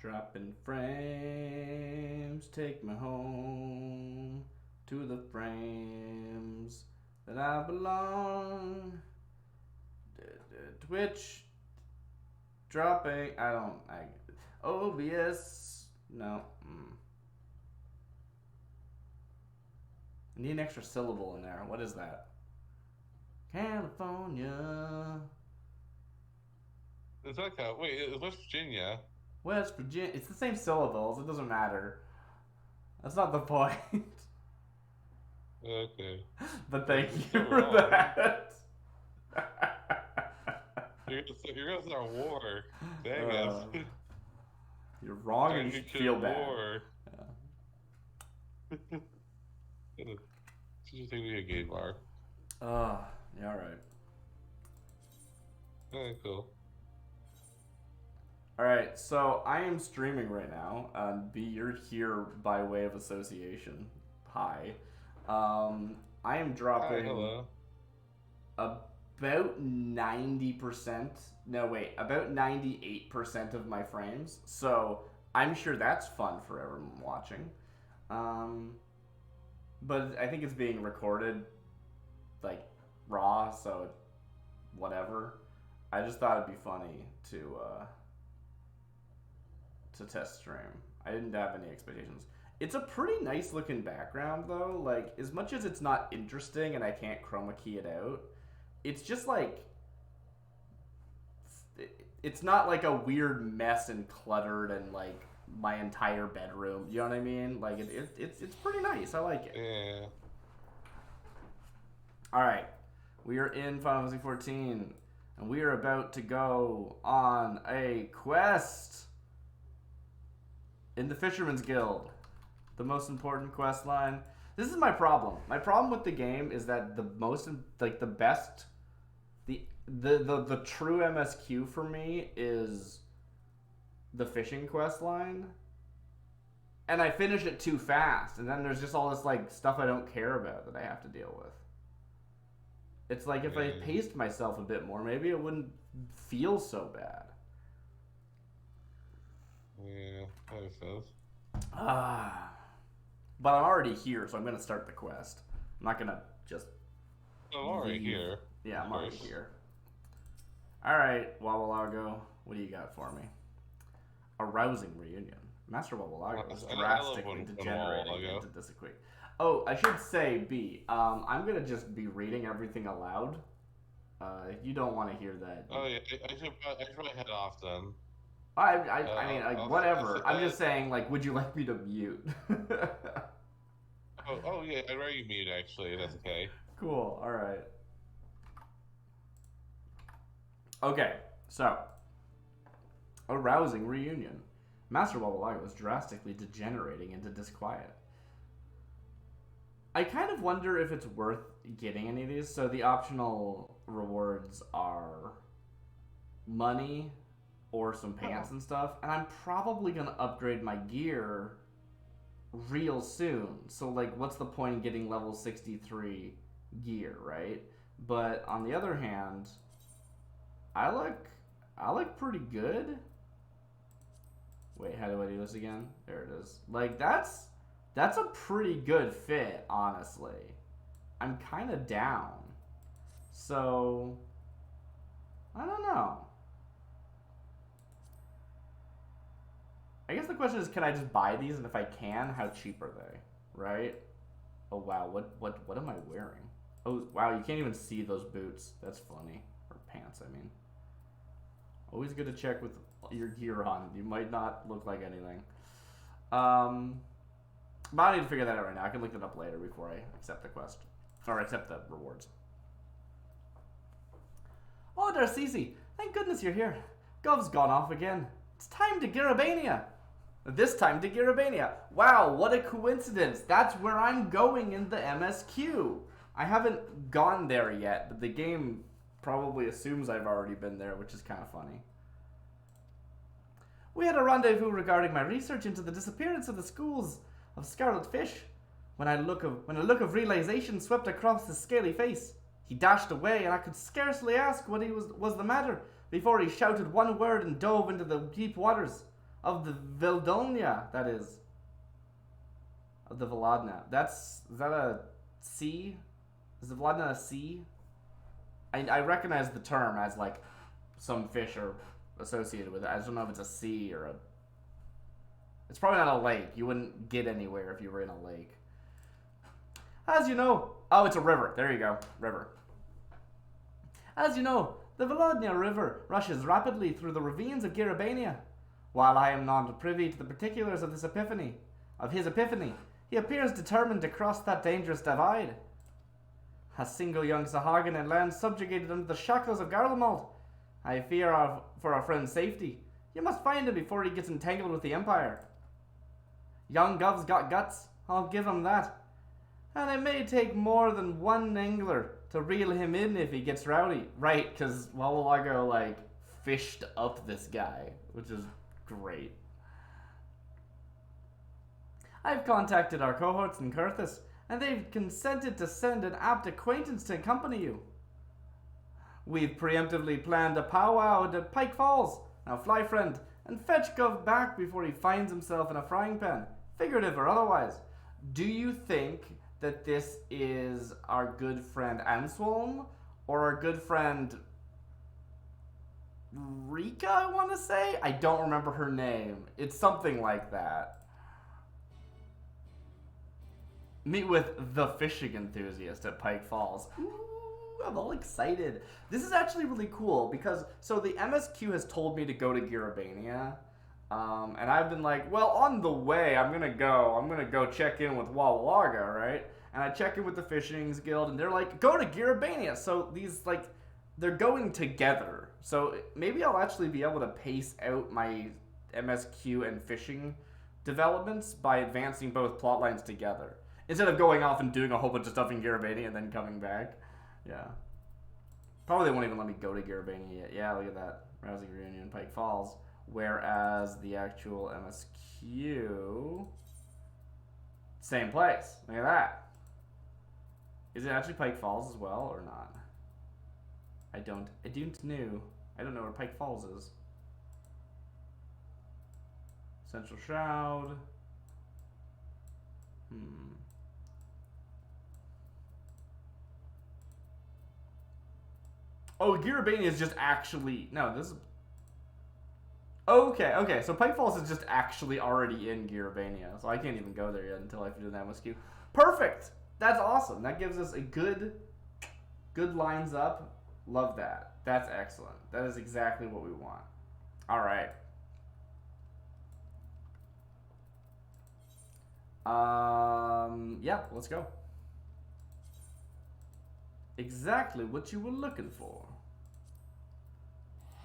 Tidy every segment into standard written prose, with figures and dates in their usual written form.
Dropping frames, take me home to the frames that I belong. Twitch dropping. OBS. No. I need an extra syllable in there. What is that? California. It's like a, wait, it's West Virginia. West Virginia. It's the same syllables. It doesn't matter. That's not the point. Okay. But thank you So for wrong. that. You're gonna start war. Dang it. You're wrong Our and you should nuclear feel bad. war. Yeah. Just take me a gay bar. Yeah, alright. Alright, cool. Alright, so I am streaming right now. B, you're here by way of association. Hi. I am dropping Hi, hello. about 90%. No, wait, about 98% of my frames. So I'm sure that's fun for everyone watching. But I think it's being recorded like raw, so whatever. I just thought it'd be funny to test stream. I didn't have any expectations. It's a pretty nice looking background though. Like, as much as it's not interesting and I can't chroma key it out, it's just like it's not like a weird mess and cluttered and like my entire bedroom. You know what I mean? Like it's pretty nice. I like it. Yeah. All right, we are in Final Fantasy 14, and we are about to go on a quest in the Fisherman's Guild, the most important quest line. This is my problem. My problem with the game is that the most, like the best, the true MSQ for me is the fishing quest line, and I finish it too fast, and then there's just all this like stuff I don't care about that I have to deal with. It's like if I paced myself a bit more, maybe it wouldn't feel so bad. Yeah, that makes sense. But I'm already here, so I'm gonna start the quest. I'm not gonna just. I'm already here. Yeah, I'm already here. Alright, Wawalago, what do you got for me? A rousing reunion. Master Wawalago is drastically degenerating into disagree. Oh, I should say, B, I'm gonna just be reading everything aloud. If you don't want to hear that. Oh yeah, I should probably head off then. I mean, like, whatever. I'm just saying, like, would you like me to mute? oh yeah, I'd rather you mute actually. That's okay. Cool. All right. Okay, so a rousing reunion. Master Wawalago is drastically degenerating into disquiet. I kind of wonder if it's worth getting any of these. So the optional rewards are money or some pants and stuff. And I'm probably going to upgrade my gear real soon. So, like, what's the point in getting level 63 gear, right? But on the other hand, I look pretty good. Wait, how do I do this again? There it is. Like, that's a pretty good fit, honestly. I'm kind of down. So, I don't know. I guess the question is, can I just buy these? And if I can, how cheap are they? Right? Oh, wow. What am I wearing? Oh, wow. You can't even see those boots. That's funny. Or pants, I mean. Always good to check with your gear on. You might not look like anything. But I need to figure that out right now. I can look it up later before I accept the quest. Or accept the rewards. Oh, Darcisi, thank goodness you're here. Gov's gone off again. It's time to Garabania. This time to Garabania. Wow, what a coincidence. That's where I'm going in the MSQ. I haven't gone there yet, but the game probably assumes I've already been there, which is kind of funny. We had a rendezvous regarding my research into the disappearance of the schools of Scarlet Fish. When a look of realization swept across his scaly face, he dashed away, and I could scarcely ask what was the matter before he shouted one word and dove into the deep waters. of the Vildolnia, that is. Of the Volodna. Is that a sea? Is the Volodna a sea? I recognize the term as like some fish are associated with it. I just don't know if it's a sea or a... It's probably not a lake. You wouldn't get anywhere if you were in a lake. As you know... Oh, it's a river. There you go. River. As you know, the Volodna River rushes rapidly through the ravines of Girabania. While I am not privy to the particulars of his epiphany, he appears determined to cross that dangerous divide. A single young Sahagin in land subjugated under the shackles of Garlemald. I fear for our friend's safety. You must find him before he gets entangled with the Empire. Young Gov's got guts, I'll give him that. And it may take more than one angler to reel him in if he gets rowdy. Right, because Wawalago, like, fished up this guy, which is great. I've contacted our cohorts in Kurthis, and they've consented to send an apt acquaintance to accompany you. We've preemptively planned a powwow at Pike Falls. Now fly, friend, and fetch Gov back before he finds himself in a frying pan, figurative or otherwise. Do you think that this is our good friend Answolm, or our good friend Rika, I want to say? I don't remember her name. It's something like that. Meet with the fishing enthusiast at Pike Falls. Ooh, I'm all excited. This is actually really cool because, so the MSQ has told me to go to Girabania. And I've been like, well, on the way, I'm gonna go check in with Wawalaga, right? And I check in with the Fishing Guild, and they're like, go to Girabania. So these, like, they're going together. So maybe I'll actually be able to pace out my MSQ and fishing developments by advancing both plot lines together. Instead of going off and doing a whole bunch of stuff in Girabania and then coming back. Yeah. Probably they won't even let me go to Girabania yet. Yeah, look at that. Rousing Reunion, Pike Falls. Whereas the actual MSQ... Same place. Look at that. Is it actually Pike Falls as well or not? I don't know. I don't know where Pike Falls is. Central Shroud. Oh, Girabania is just actually... No, this is... Okay, so Pike Falls is just actually already in Girabania, so I can't even go there yet until I do the MSQ. Perfect! That's awesome. That gives us a good lines up. Love that. That's excellent. That is exactly what we want. All right. Yeah, let's go. Exactly what you were looking for.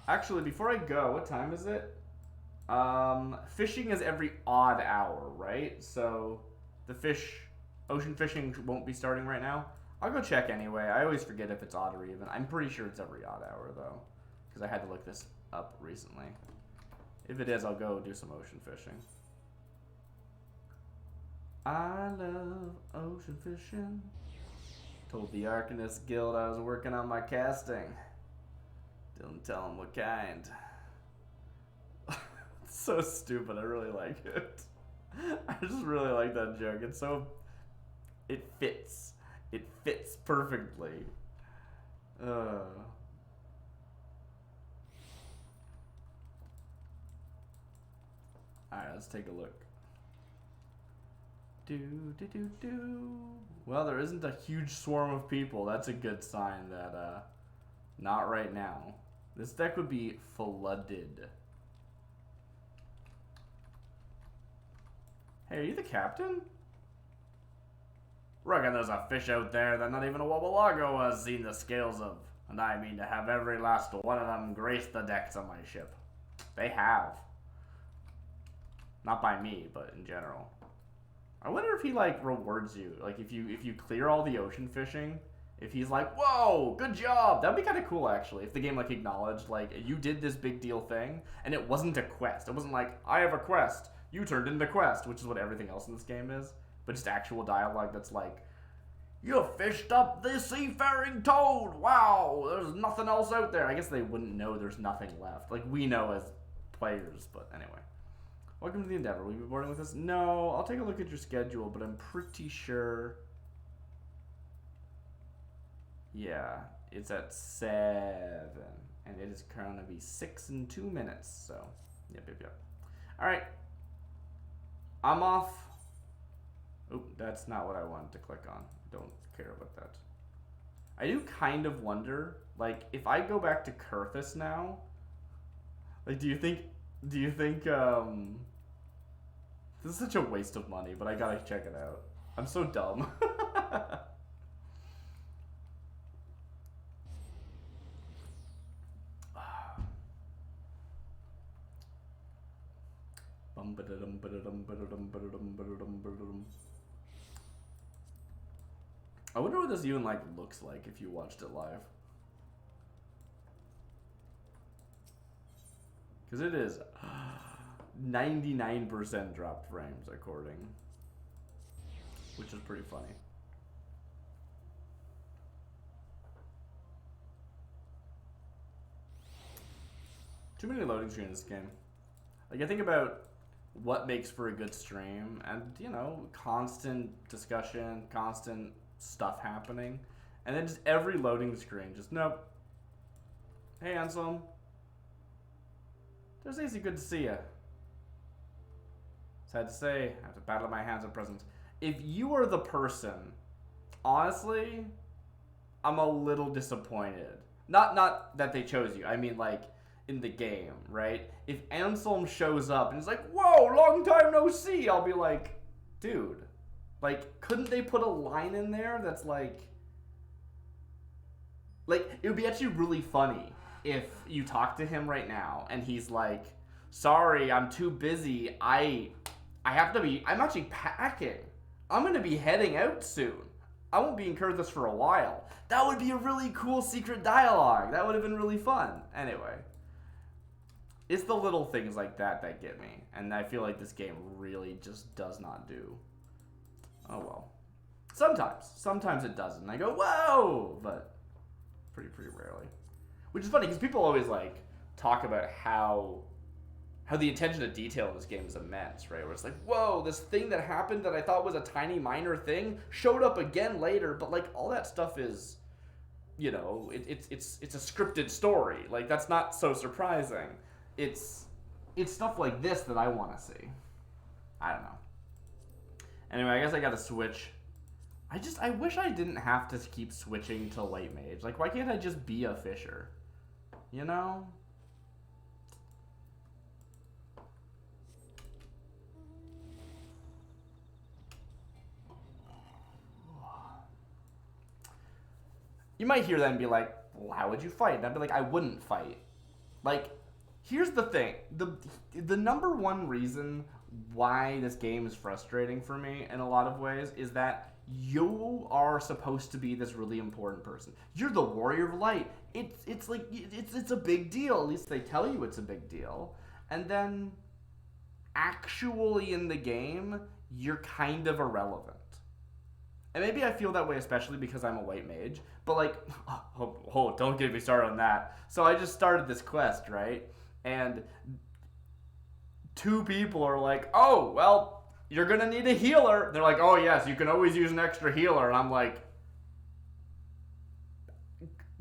Actually, before I go, what time is it? Fishing is every odd hour, right? So the ocean fishing won't be starting right now. I'll go check anyway. I always forget if it's odd or even. I'm pretty sure it's every odd hour, though, because I had to look this up recently. If it is, I'll go do some ocean fishing. I love ocean fishing. Told the Arcanist Guild I was working on my casting. Didn't tell them what kind. It's so stupid. I really like it. I just really like that joke. It's so... It fits. It fits perfectly. Alright, let's take a look. Well, there isn't a huge swarm of people. That's a good sign that, not right now. This deck would be flooded. Hey, are you the captain? Reckon there's a fish out there that not even a Wawalago has seen the scales of. And I mean to have every last one of them grace the decks of my ship. They have. Not by me, but in general. I wonder if he, like, rewards you. Like, if you clear all the ocean fishing, if he's like, whoa, good job. That'd be kind of cool, actually. If the game, like, acknowledged, like, you did this big deal thing, and it wasn't a quest. It wasn't like, I have a quest. You turned into quest, which is what everything else in this game is. But just actual dialogue that's like, you fished up the seafaring toad. Wow, there's nothing else out there. I guess they wouldn't know there's nothing left. Like, we know as players, but anyway. Welcome to the Endeavor. Will you be boarding with us? No, I'll take a look at your schedule, but I'm pretty sure... Yeah, it's at 7, and it is going to be 6 and 2 minutes, so, yep. Alright, I'm off. Oop, that's not what I wanted to click on. Don't care about that. I do kind of wonder, like, if I go back to Kurthus now, like, do you think, this is such a waste of money, but I gotta check it out. I'm so dumb. I wonder what this even like looks like if you watched it live. Because it is 99% dropped frames according, which is pretty funny. Too many loading screens in this game. Like, I think about what makes for a good stream, and, you know, constant discussion, constant stuff happening, and then just every loading screen, just, nope. Hey, Anselm. There's Daisy, good to see you. Sad to say, I have to battle my hands at present. If you are the person, honestly, I'm a little disappointed. Not that they chose you, I mean, like, in the game, right? If Anselm shows up and is like, whoa, long time no see, I'll be like, dude, like, couldn't they put a line in there that's like, it would be actually really funny if you talk to him right now and he's like, sorry, I'm too busy, I'm actually packing. I'm gonna be heading out soon. I won't be in Kurthus for a while. That would be a really cool secret dialogue. That would have been really fun. Anyway. It's the little things like that that get me, and I feel like this game really just does not do. Oh well. Sometimes it doesn't, and I go, whoa, but pretty rarely. Which is funny, because people always, like, talk about how the attention to detail in this game is immense, right? Where it's like, whoa, this thing that happened that I thought was a tiny minor thing showed up again later, but, like, all that stuff is, you know, it's a scripted story. Like, that's not so surprising. It's stuff like this that I want to see. I don't know. Anyway, I guess I gotta switch. I wish I didn't have to keep switching to light mage. Like, why can't I just be a fisher? You know? You might hear that and be like, well, how would you fight? And I'd be like, I wouldn't fight. Like, here's the thing. The number one reason why this game is frustrating for me in a lot of ways is that you are supposed to be this really important person. You're the warrior of light. It's like it's a big deal. At least they tell you it's a big deal. And then actually in the game, you're kind of irrelevant. And maybe I feel that way especially because I'm a white mage. But like, oh, don't get me started on that. So I just started this quest, right? And 2 people are like, oh, well, you're going to need a healer. They're like, oh, yes, you can always use an extra healer. And I'm like,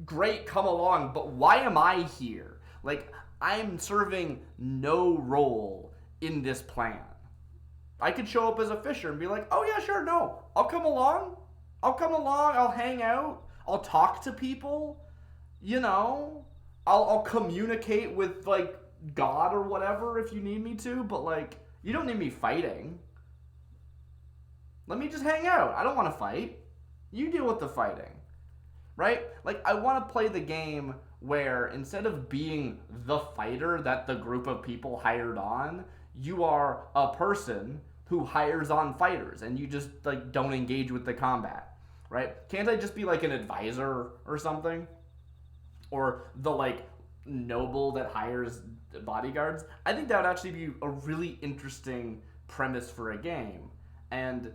great, come along. But why am I here? Like, I'm serving no role in this plan. I could show up as a fisher and be like, oh, yeah, sure, no. I'll come along. I'll hang out. I'll talk to people. You know, I'll communicate with, like, God or whatever if you need me to, but, like, you don't need me fighting. Let me just hang out. I don't want to fight. You deal with the fighting. Right? Like, I want to play the game where instead of being the fighter that the group of people hired on, you are a person who hires on fighters and you just, like, don't engage with the combat. Right? Can't I just be, like, an advisor or something? Or the, like, noble that hires bodyguards? I think that would actually be a really interesting premise for a game. And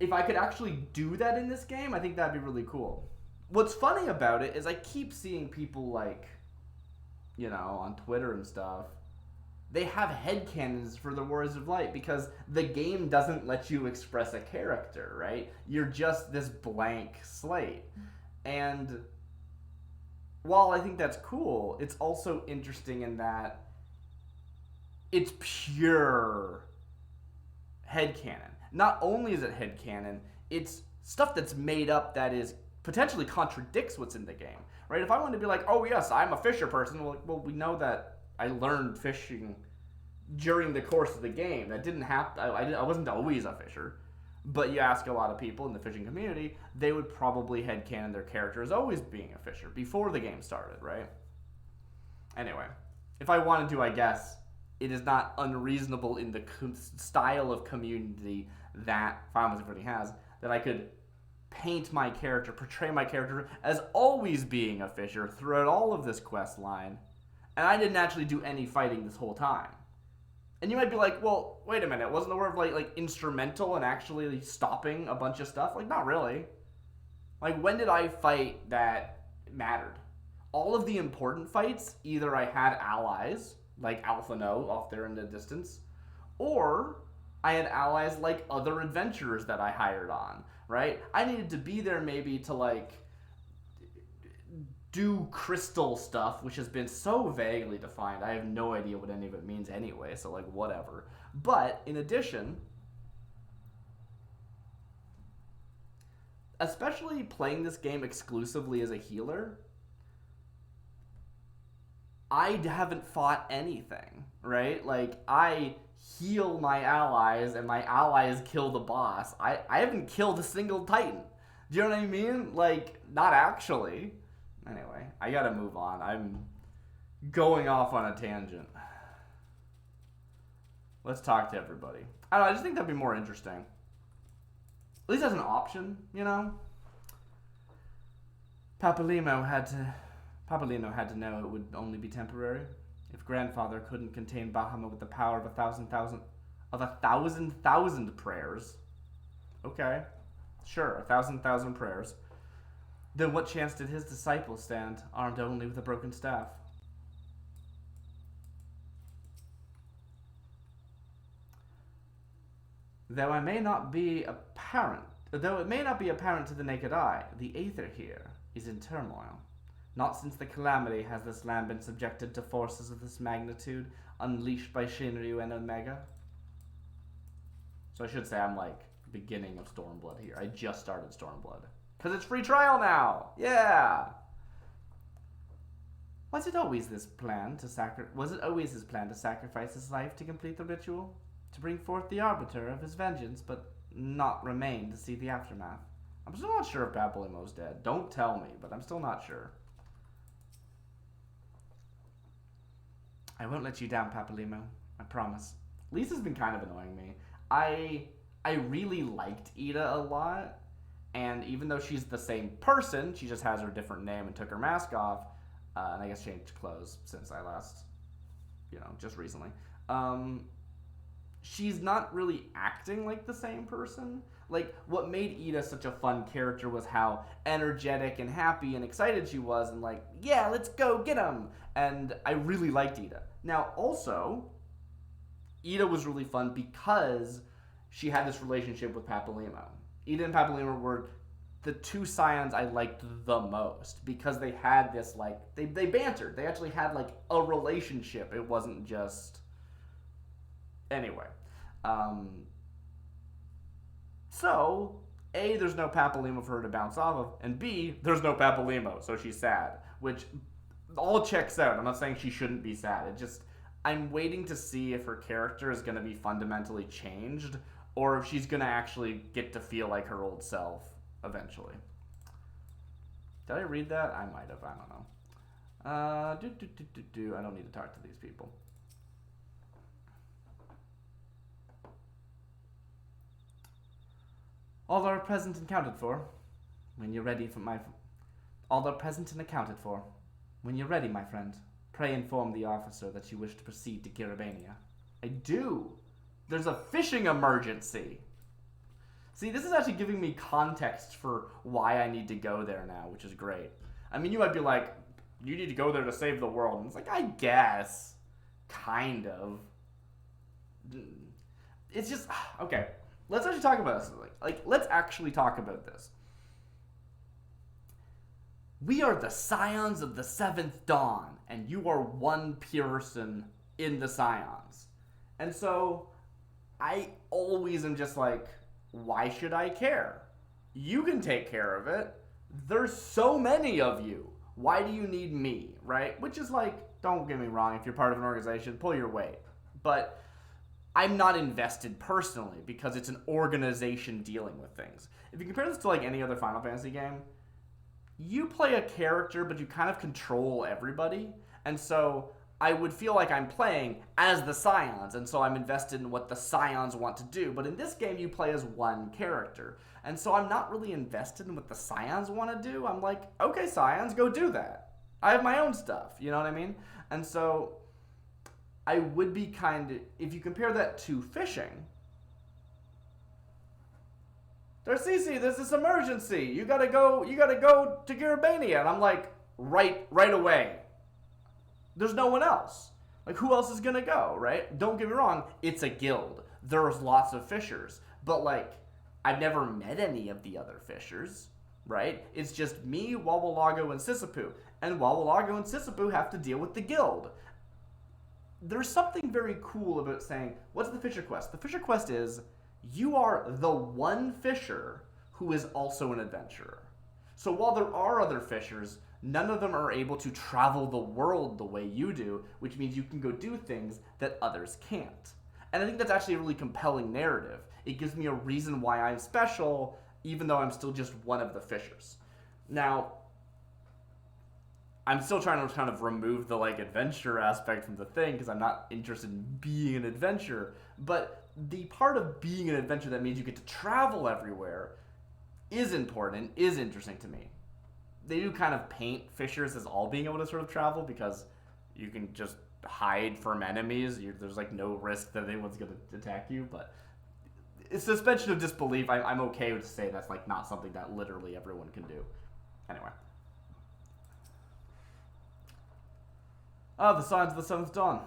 if I could actually do that in this game, I think that'd be really cool. What's funny about it is I keep seeing people, like, you know, on Twitter and stuff, they have headcanons for the Warriors of Light because the game doesn't let you express a character, right? You're just this blank slate. And while I think that's cool, it's also interesting in that it's pure headcanon. Not only is it headcanon, it's stuff that's made up that is potentially contradicts what's in the game, right? If I wanted to be like, oh yes, I'm a fisher person, well, we know that I learned fishing during the course of the game. That didn't happen. I wasn't always a fisher. But you ask a lot of people in the fishing community, they would probably headcanon their character as always being a fisher before the game started, right? Anyway, if I wanted to, I guess, it is not unreasonable in the style of community that Final Fantasy XIV has, that I could paint my character, portray my character as always being a fisher throughout all of this quest line, and I didn't actually do any fighting this whole time. And you might be like, well, wait a minute, wasn't the word like instrumental in actually stopping a bunch of stuff? Like, not really. Like, when did I fight that mattered? All of the important fights, either I had allies, like Alphino off there in the distance, or I had allies like other adventurers that I hired on, right? I needed to be there maybe to, like, do crystal stuff, which has been so vaguely defined. I have no idea what any of it means anyway, so, like, whatever. But, in addition, especially playing this game exclusively as a healer, I haven't fought anything, right? Like, I heal my allies, and my allies kill the boss. I haven't killed a single Titan. Do you know what I mean? Like, not actually. Anyway, I gotta move on. I'm going off on a tangent. Let's talk to everybody. I don't know, I just think that'd be more interesting. At least as an option, you know? Papalino had to know it would only be temporary. If Grandfather couldn't contain Bahamut with the power of a thousand prayers. Okay. Sure, 1,000 prayers. Then what chance did his disciples stand, armed only with a broken staff? Though it may not be apparent to the naked eye, the aether here is in turmoil. Not since the calamity has this land been subjected to forces of this magnitude, unleashed by Shinryu and Omega. So I should say I'm like beginning of Stormblood here. I just started Stormblood. Because it's free trial now! Yeah! Was it always his plan to sacrifice his life to complete the ritual? To bring forth the arbiter of his vengeance, but not remain to see the aftermath? I'm still not sure if Papalimo's dead. Don't tell me, but I'm still not sure. I won't let you down, Papalimo. I promise. Lisa's been kind of annoying me. I really liked Ida a lot. And even though she's the same person, she just has her different name and took her mask off, and I guess changed clothes since I last, just recently. She's not really acting like the same person. Like, what made Ida such a fun character was how energetic and happy and excited she was, and like, yeah, let's go get him. And I really liked Ida. Now, also, Ida was really fun because she had this relationship with Papalimo. Ida and Papalimo were the two scions I liked the most because they had this, like, they bantered. They actually had, like, a relationship. It wasn't just... Anyway. So, A, there's no Papalimo for her to bounce off of, and B, there's no Papalimo, so she's sad. Which all checks out. I'm not saying she shouldn't be sad. It just... I'm waiting to see if her character is going to be fundamentally changed or if she's going to actually get to feel like her old self eventually. Did I read that? I might have. I don't know. I don't need to talk to these people. All are present and accounted for. When you're ready for my... All are present and accounted for. When you're ready, my friend, pray inform the officer that you wish to proceed to Kiribania. I do. There's a fishing emergency. See, this is actually giving me context for why I need to go there now, which is great. I mean, you might be like, you need to go there to save the world. And it's like, I guess. kind of. It's just okay. Let's actually talk about this. Let's actually talk about this. We are the Scions of the Seventh Dawn, and you are one person in the Scions. And so, I always am just like, why should I care? You can take care of it. There's so many of you. Why do you need me, right? Which is like, don't get me wrong, if you're part of an organization, pull your weight. But I'm not invested personally because it's an organization dealing with things. If you compare this to like any other Final Fantasy game, you play a character, but you kind of control everybody. And so I would feel like I'm playing as the Scions, and so I'm invested in what the Scions want to do. But in this game, you play as one character. And so I'm not really invested in what the Scions want to do. I'm like, okay, Scions, go do that. I have my own stuff, you know what I mean? And so I would be kind of, if you compare that to fishing, Darcisi, there's this emergency. You gotta go to Garabania. And I'm like, right away. There's no one else. Like, who else is gonna go, right? Don't get me wrong, it's a guild. There's lots of fishers. But, like, I've never met any of the other fishers, right? It's just me, Wawalago, and Sisapu. And Wawalago and Sisapu have to deal with the guild. There's something very cool about saying, what's the fisher quest? The fisher quest is, you are the one fisher who is also an adventurer. So while there are other fishers, none of them are able to travel the world the way you do, which means you can go do things that others can't. And I think that's actually a really compelling narrative. It gives me a reason why I'm special, even though I'm still just one of the fishers. Now, I'm still trying to kind of remove the like adventure aspect from the thing because I'm not interested in being an adventurer. But the part of being an adventurer that means you get to travel everywhere is important, is interesting to me. They do kind of paint fishers as all being able to sort of travel because you can just hide from enemies. There's like no risk that anyone's going to attack you, but it's suspension of disbelief. I'm okay to say that's like not something that literally everyone can do. Anyway. The signs of the Seventh Dawn.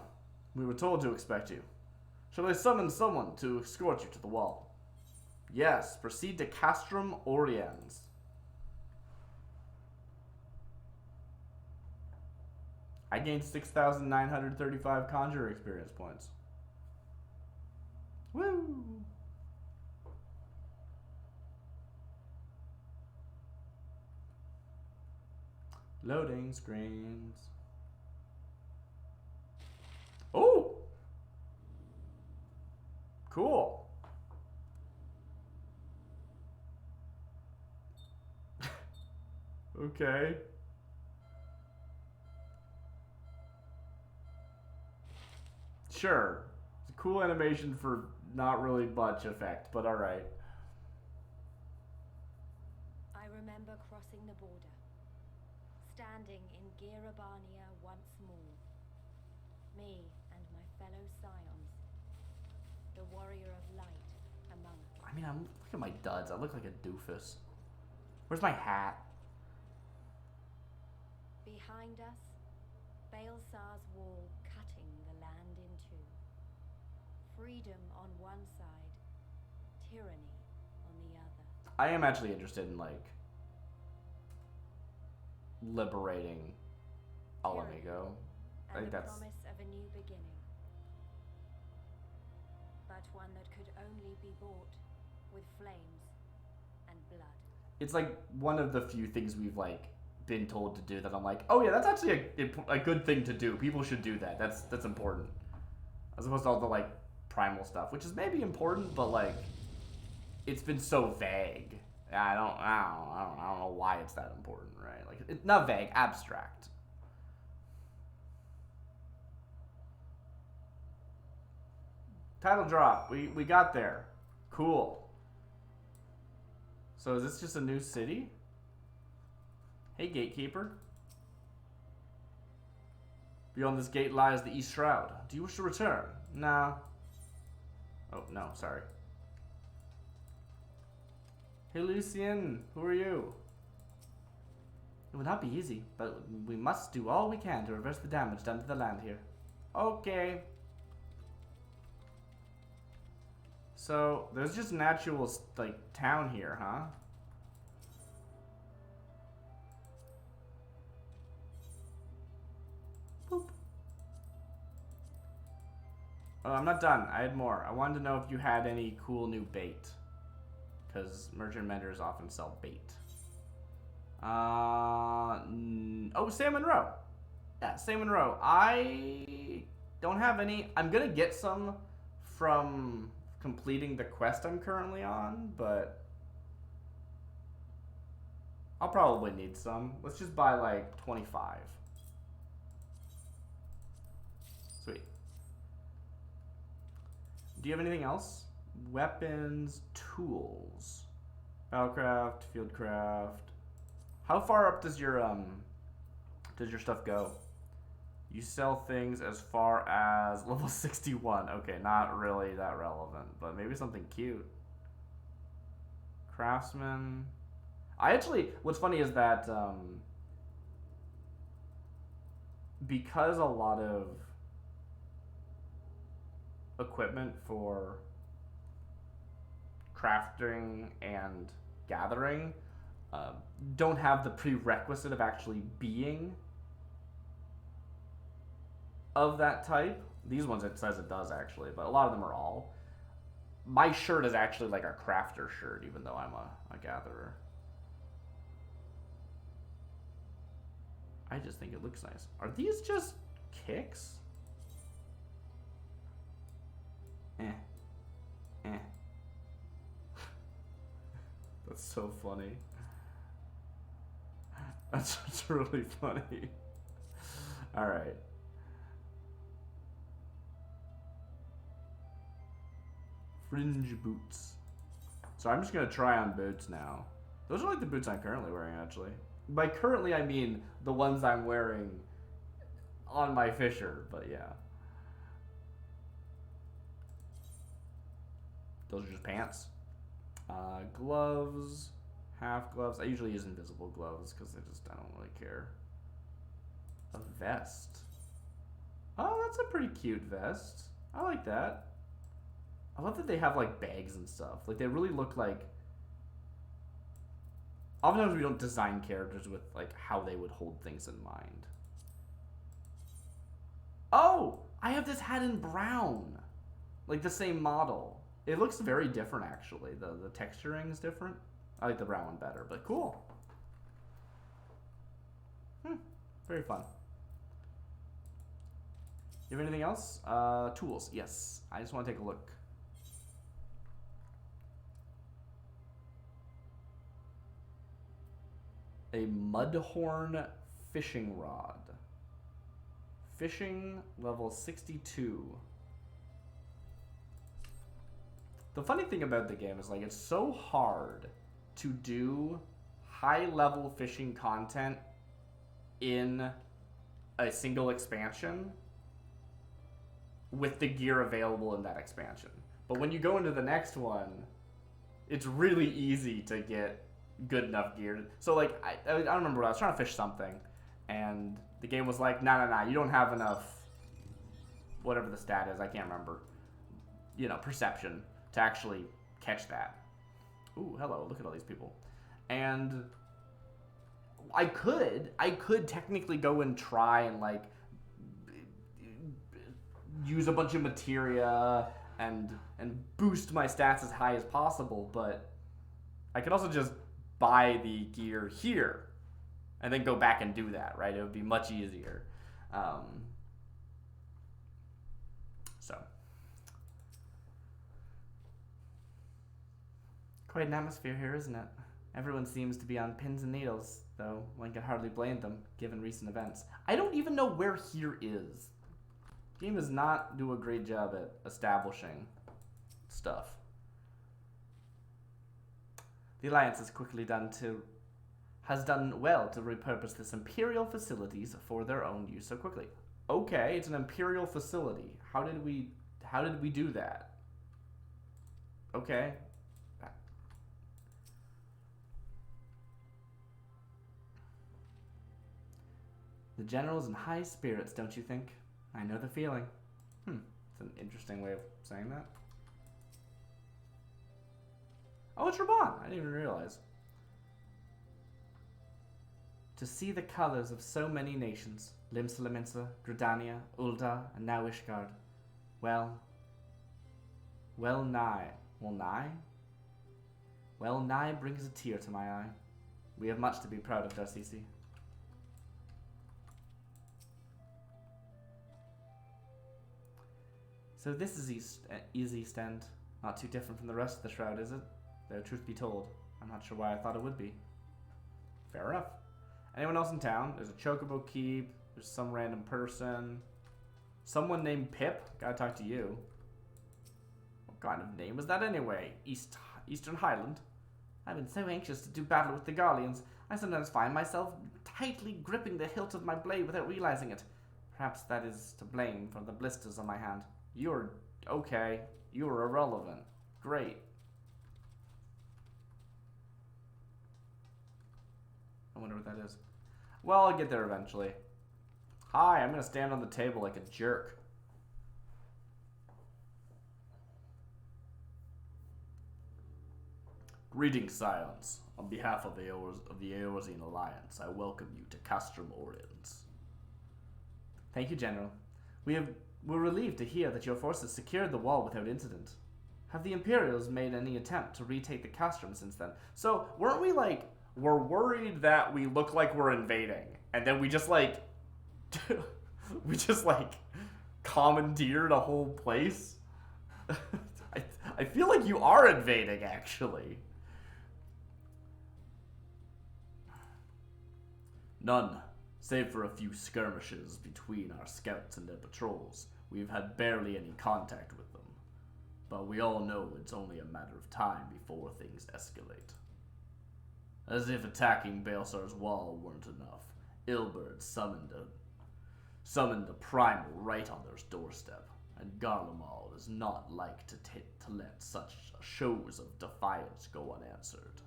We were told to expect you. Shall I summon someone to escort you to the wall? Yes, proceed to Castrum Oriens. I gained 6,935 Conjurer experience points. Woo! Loading screens. Oh! Cool. Okay. Sure. It's a cool animation for not really much effect, but alright. I remember crossing the border, standing in Garabania once more. Me and my fellow scions, the warrior of light among us. I mean, look at my duds. I look like a doofus. Where's my hat? Behind us, Baelsar's wall cutting the land in two. Freedom on one side, tyranny on the other. I am actually interested in, like, liberating Alamigo. I think the that's... promise of a new beginning. But one that could only be bought with flames and blood. It's, like, one of the few things we've, like, been told to do that I'm like, oh yeah, that's actually a good thing to do. People should do that. That's important. As opposed to all the, like, primal stuff, which is maybe important, but, like, it's been so vague. I don't know why it's that important, right? Like, it's not vague, abstract. Title drop. We got there. Cool. So is this just a new city? Hey, gatekeeper. Beyond this gate lies the East Shroud. Do you wish to return? Nah. Oh, no, sorry. Hey, Lucien. Who are you? It will not be easy, but we must do all we can to reverse the damage done to the land here. Okay. So, there's just an actual, like, town here, huh? Boop. Oh, I'm not done. I had more. I wanted to know if you had any cool new bait. Because merchant vendors often sell bait. Oh, Salmon Row. Yeah, Salmon Row. I don't have any. I'm going to get some from completing the quest I'm currently on, but I'll probably need some. Let's just buy like 25. Sweet. Do you have anything else? Weapons, tools, battlecraft, fieldcraft. How far up does your stuff go? You sell things as far as level 61. Okay, not really that relevant, but maybe something cute. Craftsman. What's funny is that because a lot of equipment for crafting and gathering don't have the prerequisite of actually being of that type. These ones it says it does actually, but a lot of them are all. My shirt is actually like a crafter shirt, even though I'm a gatherer. I just think it looks nice. Are these just kicks? That's so funny. That's really funny. Alright. Fringe boots. So I'm just gonna try on boots now. Those are like the boots I'm currently wearing, actually. By currently, I mean the ones I'm wearing on my Fisher, but yeah. Those are just pants. Gloves, half gloves. I usually use invisible gloves because I don't really care. A vest. Oh, that's a pretty cute vest. I like that. I love that they have like bags and stuff. Like they really look like. Oftentimes we don't design characters with like how they would hold things in mind. Oh, I have this hat in brown, like the same model. It looks very different, actually. The texturing is different. I like the brown one better, but cool. Very fun. You have anything else? Tools, yes. I just want to take a look. A mudhorn fishing rod. Fishing level 62. The funny thing about the game is like it's so hard to do high level fishing content in a single expansion with the gear available in that expansion. But when you go into the next one, it's really easy to get good enough gear. So like I don't remember what I was trying to fish something and the game was like, nah, you don't have enough, whatever the stat is, I can't remember, perception to actually catch that. Ooh, hello, look at all these people. And I could technically go and try and like use a bunch of materia and boost my stats as high as possible, but I could also just buy the gear here and then go back and do that, right? It would be much easier. Quite an atmosphere here, isn't it? Everyone seems to be on pins and needles, though one can hardly blame them, given recent events. I don't even know where here is. The game does not do a great job at establishing stuff. The Alliance has done well to repurpose this Imperial facilities for their own use so quickly. Okay, it's an Imperial facility. How did we do that? Okay. The General's in high spirits, don't you think? I know the feeling. It's an interesting way of saying that. Oh, it's Raban. I didn't even realize. To see the colors of so many nations, Limsa, Gridania, Ulda, and now Ishgard. Well nigh brings a tear to my eye. We have much to be proud of, Darcisi. So this is East End. Not too different from the rest of the Shroud, is it? Though, truth be told, I'm not sure why I thought it would be. Fair enough. Anyone else in town? There's a Chocobo Keep. There's some random person. Someone named Pip. Gotta talk to you. What kind of name is that anyway? Eastern Highland? I've been so anxious to do battle with the Garleans, I sometimes find myself tightly gripping the hilt of my blade without realizing it. Perhaps that is to blame for the blisters on my hand. You're okay. You're irrelevant. Great. I wonder what that is. Well, I'll get there eventually. Hi, I'm gonna stand on the table like a jerk. Greetings, Scions. On behalf of the Eorzean Alliance, I welcome you to Castrum Oriens. Thank you, General. We're relieved to hear that your forces secured the wall without incident. Have the Imperials made any attempt to retake the Castrum since then? So, weren't we like, we're worried that we look like we're invading, and then we just like, commandeered a whole place? I feel like you are invading, actually. None, save for a few skirmishes between our scouts and their patrols. We've had barely any contact with them. But we all know it's only a matter of time before things escalate. As if attacking Baelsar's wall weren't enough, Ilberd summoned a primal right on their doorstep, and Garlemald is not like to let such shows of defiance go unanswered.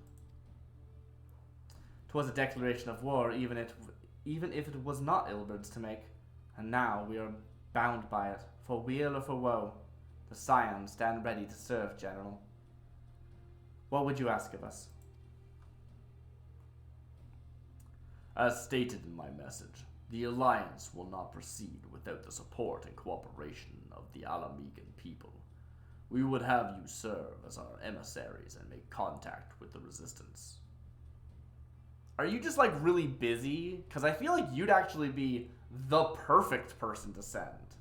'Twas a declaration of war, even if it was not Ilberd's to make, and now we are bound by it, for weal or for woe. The Scions stand ready to serve, General. What would you ask of us? As stated in my message, the Alliance will not proceed without the support and cooperation of the Alamegan people. We would have you serve as our emissaries and make contact with the Resistance. Are you just like really busy? Because I feel like you'd actually be the perfect person to send.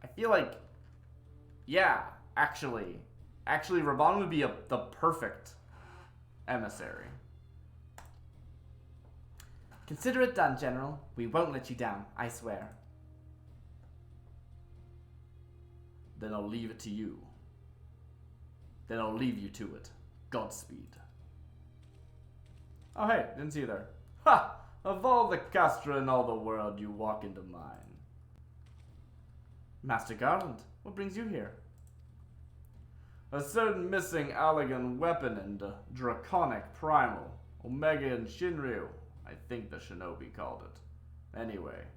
I feel like, yeah, actually, Raban would be the perfect emissary. Consider it done, General. We won't let you down, I swear. Then I'll leave it to you. Then I'll leave you to it. Godspeed. Oh hey, didn't see you there. Ha! Of all the Castra in all the world, you walk into mine. Master Garland, what brings you here? A certain missing Allagan weapon and a draconic primal, Omega and Shinryu, I think the shinobi called it. Anyway,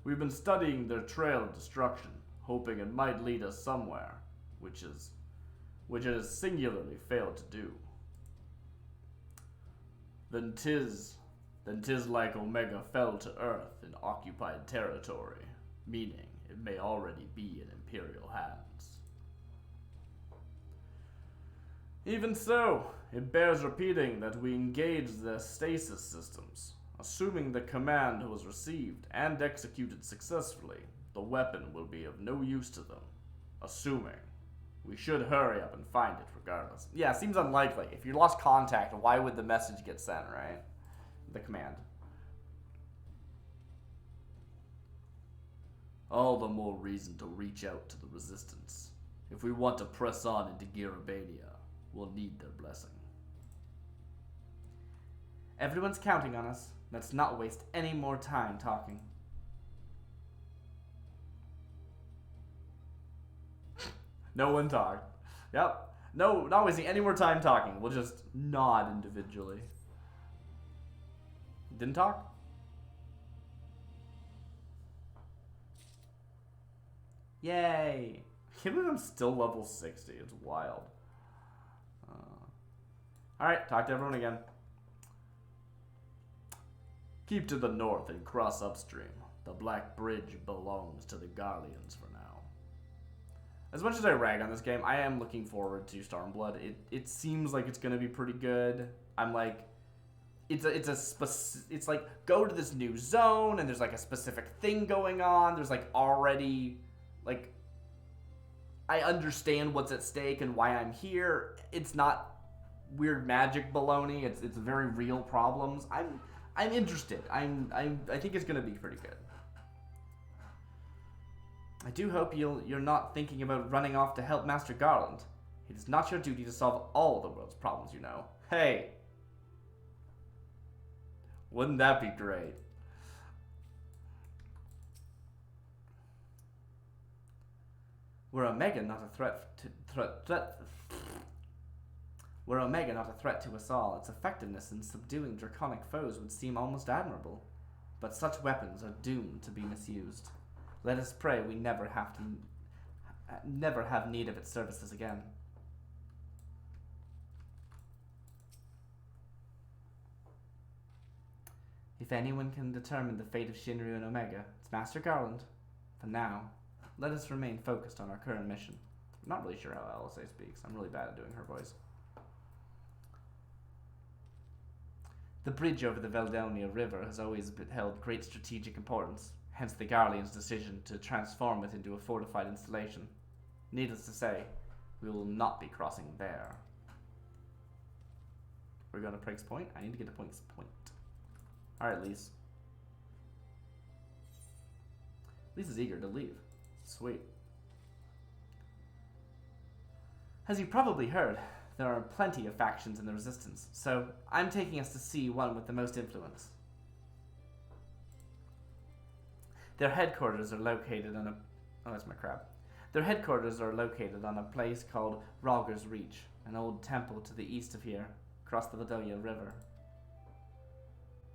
we've been studying their trail of destruction, hoping it might lead us somewhere, which it has singularly failed to do. Then 'tis like Omega fell to Earth in occupied territory, meaning it may already be in Imperial hands. Even so, it bears repeating that we engage their stasis systems. Assuming the command was received and executed successfully, the weapon will be of no use to them. Assuming. We should hurry up and find it regardless. Yeah, seems unlikely. If you lost contact, why would the message get sent, right? The command. All the more reason to reach out to the Resistance. If we want to press on into Girabania, we'll need their blessing. Everyone's counting on us. Let's not waste any more time talking. No one talked. Yep. No, not wasting any more time talking. We'll just nod individually. Didn't talk? Yay! I can't believe I'm still level 60. It's wild. Alright, talk to everyone again. Keep to the north and cross upstream. The Black Bridge belongs to the Garleans for now. As much as I rag on this game, I am looking forward to Stormblood. It seems like it's gonna be pretty good. I'm like, it's like go to this new zone and there's like a specific thing going on. There's like already like I understand what's at stake and why I'm here. It's not weird magic baloney. It's very real problems. I'm interested. I think it's gonna be pretty good. I do hope you're not thinking about running off to help Master Garland. It is not your duty to solve all the world's problems, you know. Hey! Wouldn't that be great? Were Omega not a threat Were Omega not a threat to us all, its effectiveness in subduing draconic foes would seem almost admirable. But such weapons are doomed to be misused. Let us pray we never have need of its services again. If anyone can determine the fate of Shinryu and Omega, it's Master Garland. For now, let us remain focused on our current mission. I'm not really sure how LSA speaks. I'm really bad at doing her voice. The bridge over the Veldonia River has always held great strategic importance, hence the Garleans' decision to transform it into a fortified installation. Needless to say, we will not be crossing there. We're going to Prague's Point? I need to get to Prague's Point. Alright, Lise. Lise is eager to leave. Sweet. As you probably heard, there are plenty of factions in the Resistance, so I'm taking us to see one with the most influence. Their headquarters are located on a... Oh, that's my crab. Their headquarters are located on a place called Rogger's Reach, an old temple to the east of here, across the Vadolia River.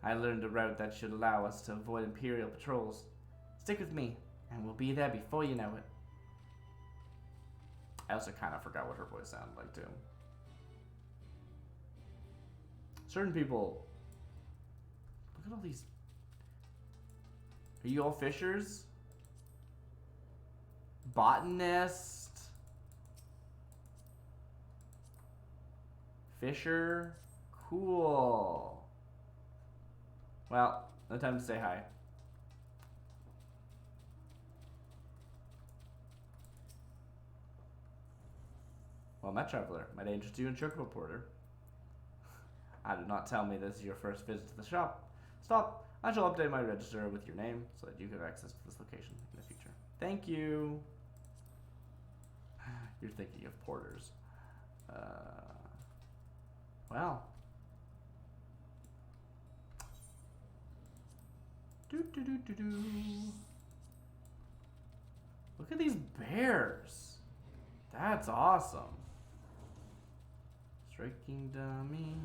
I learned a route that should allow us to avoid Imperial patrols. Stick with me, and we'll be there before you know it. I also kind of forgot what her voice sounded like, too. Certain people... Look at all these... Are you all fishers? Botanist? Fisher? Cool. Well, no time to say hi. Well met, traveler. Might I interest you in Chocobo Porter? I do not tell me this is your first visit to the shop. Stop. I shall update my register with your name so that you have access to this location in the future. Thank you. You're thinking of porters. Well. Do. Look at these bears. That's awesome. Striking dummy.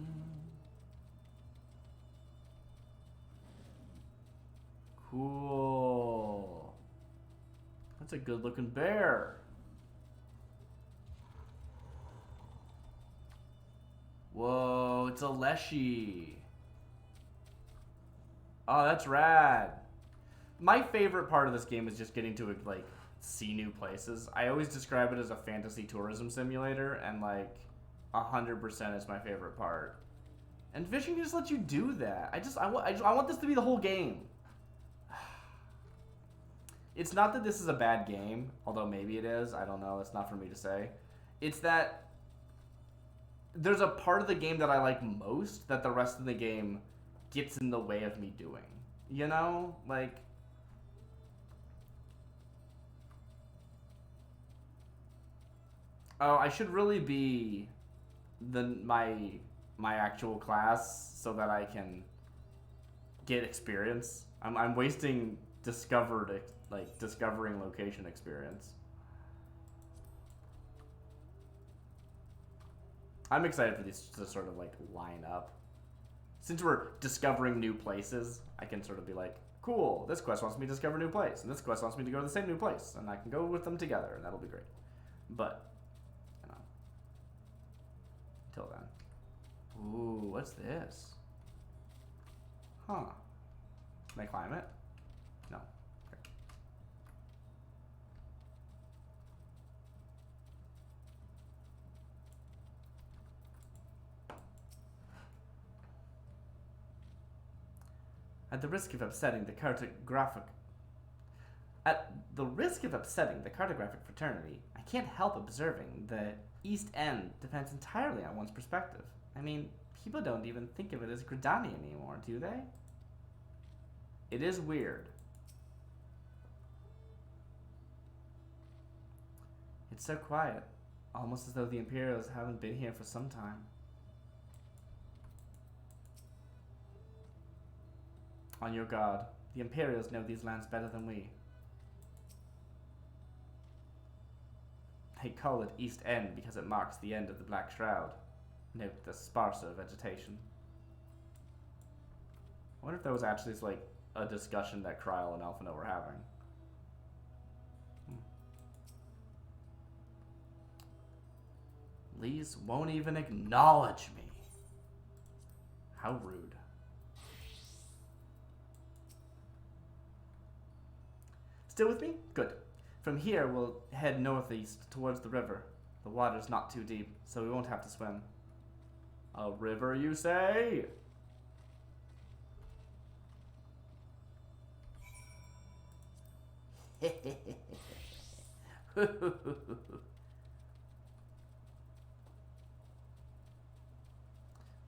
Cool. That's a good looking bear. Whoa, it's a Leshy. Oh, that's rad. My favorite part of this game is just getting to like see new places. I always describe it as a fantasy tourism simulator, and like 100% is my favorite part. And fishing just lets you do that. I want this to be the whole game. It's not that this is a bad game, although maybe it is. I don't know. It's not for me to say. It's that there's a part of the game that I like most that the rest of the game gets in the way of me doing. You know? Like... Oh, I should really be my actual class so that I can get experience. I'm wasting discovering location experience. I'm excited for these to sort of like line up. Since we're discovering new places, I can sort of be like, Cool. This quest wants me to discover a new place, and this quest wants me to go to the same new place, and I can go with them together, and that'll be great. But, you know, until then. Ooh, what's this? Huh. Can I climb it? No. Okay. At the risk of upsetting the cartographic fraternity, I can't help observing that East End depends entirely on one's perspective. I mean, people don't even think of it as Gridani anymore, do they? It is weird. It's so quiet, almost as though the Imperials haven't been here for some time. On your guard, the Imperials know these lands better than we. They call it East End because it marks the end of the Black Shroud. Note the sparser vegetation. I wonder if that was actually like a discussion that Kryl and Alphino were having. Lise won't even acknowledge me. How rude. Still with me? Good. From here, we'll head northeast towards the river. The water's not too deep, so we won't have to swim. A river, you say?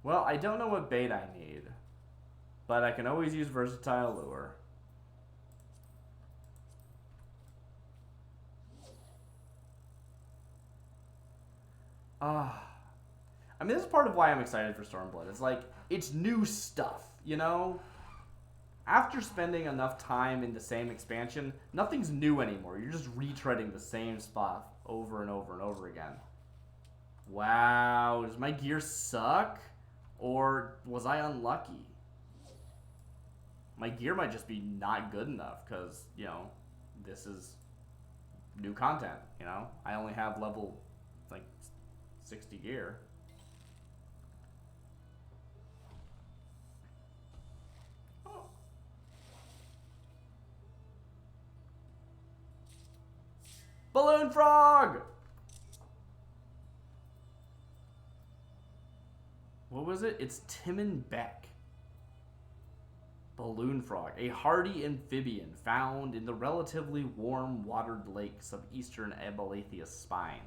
Well, I don't know what bait I need, but I can always use versatile lure. I mean, this is part of why I'm excited for Stormblood. It's like, it's new stuff, you know? After spending enough time in the same expansion, nothing's new anymore. You're just retreading the same spot over and over and over again. Wow, does my gear suck? Or was I unlucky? My gear might just be not good enough because, you know, this is new content, you know? I only have level, like, 60 gear. Oh. Balloon frog! What was it? It's Timon Beck. Balloon frog, a hardy amphibian found in the relatively warm watered lakes of eastern Abalathia's spine.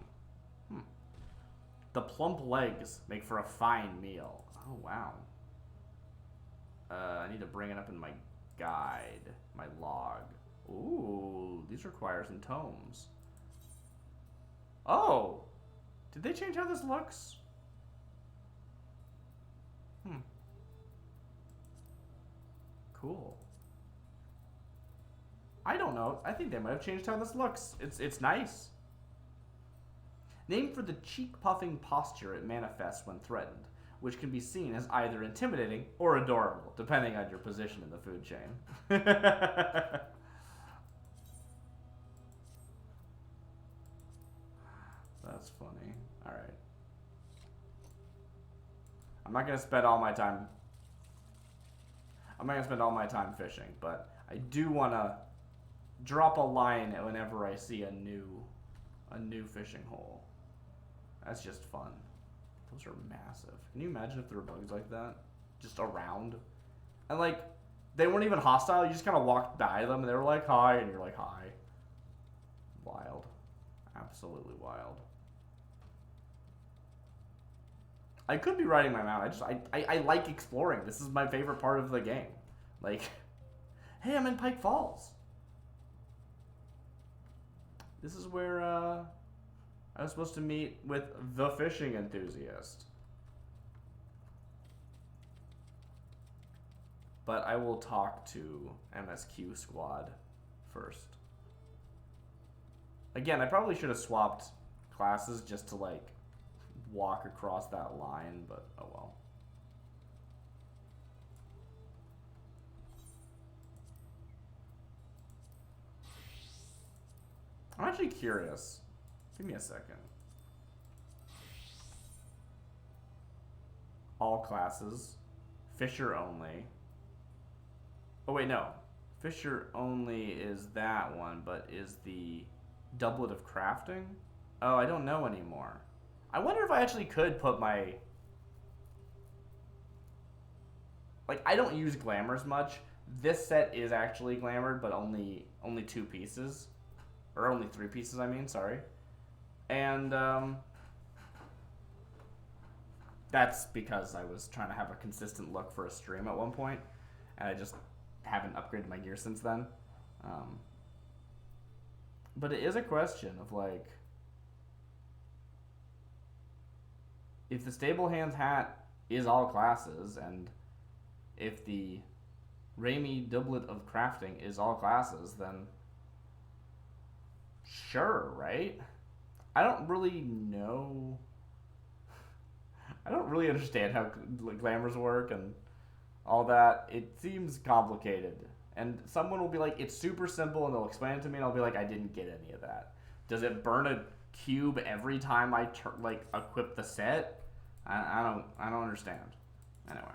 The plump legs make for a fine meal. Oh, wow. I need to bring it up in my guide, my log. Ooh, these require some tomes. Oh! Did they change how this looks? Cool. I don't know. I think they might have changed how this looks. It's nice. Named for the cheek-puffing posture it manifests when threatened, which can be seen as either intimidating or adorable, depending on your position in the food chain. That's funny. Alright. I'm not going to spend all my time fishing, but I do want to drop a line whenever I see a new fishing hole. That's just fun. Those are massive. Can you imagine if there were bugs like that? Just around? And like, they weren't even hostile, you just kind of walked by them and they were like, hi, and you're like, hi. Wild. Absolutely wild. I could be riding my mount. I like exploring. This is my favorite part of the game. Like, hey, I'm in Pike Falls. This is where I was supposed to meet with the fishing enthusiast. But I will talk to MSQ Squad first. Again, I probably should have swapped classes just to, like, walk across that line, but oh well. I'm actually curious. Give me a second. All classes. Fisher only. Oh wait, no. Fisher only is that one, but is the doublet of crafting? Oh, I don't know anymore. I wonder if I actually could put my... Like, I don't use glamours much. This set is actually glamored, but only 2 pieces. Or only 3 pieces, I mean, sorry. And, that's because I was trying to have a consistent look for a stream at one point, and I just haven't upgraded my gear since then. But it is a question of, like, if the Stable Hands hat is all classes, and if the Raimi doublet of crafting is all classes, then sure, right? I don't really know. I don't really understand how glamours work and all that. It seems complicated. And someone will be like, it's super simple, and they'll explain it to me, and I'll be like, I didn't get any of that. Does it burn a cube every time I equip the set? I don't understand. Anyway.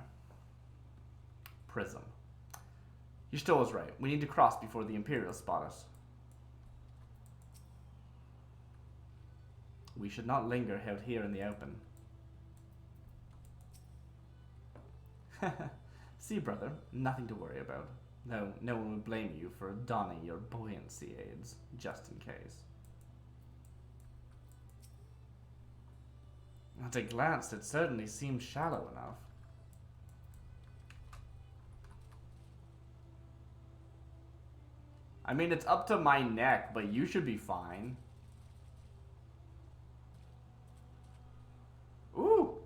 Prism. You still was right. We need to cross before the Imperials spot us. We should not linger out here in the open. See, brother, nothing to worry about. No one will blame you for donning your buoyancy aids, just in case. At a glance, it certainly seems shallow enough. I mean, it's up to my neck, but you should be fine. Ooh!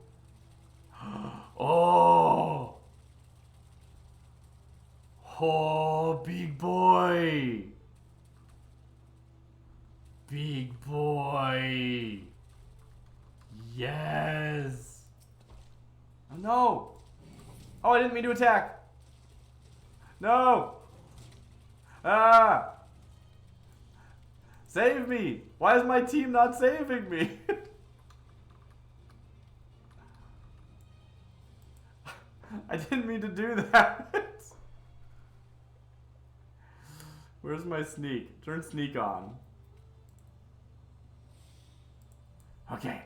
Oh! Oh, big boy! Big boy! Yes! Oh, no! Oh, I didn't mean to attack! No! Ah! Save me! Why is my team not saving me? I didn't mean to do that. Where's my sneak? Turn sneak on. Okay.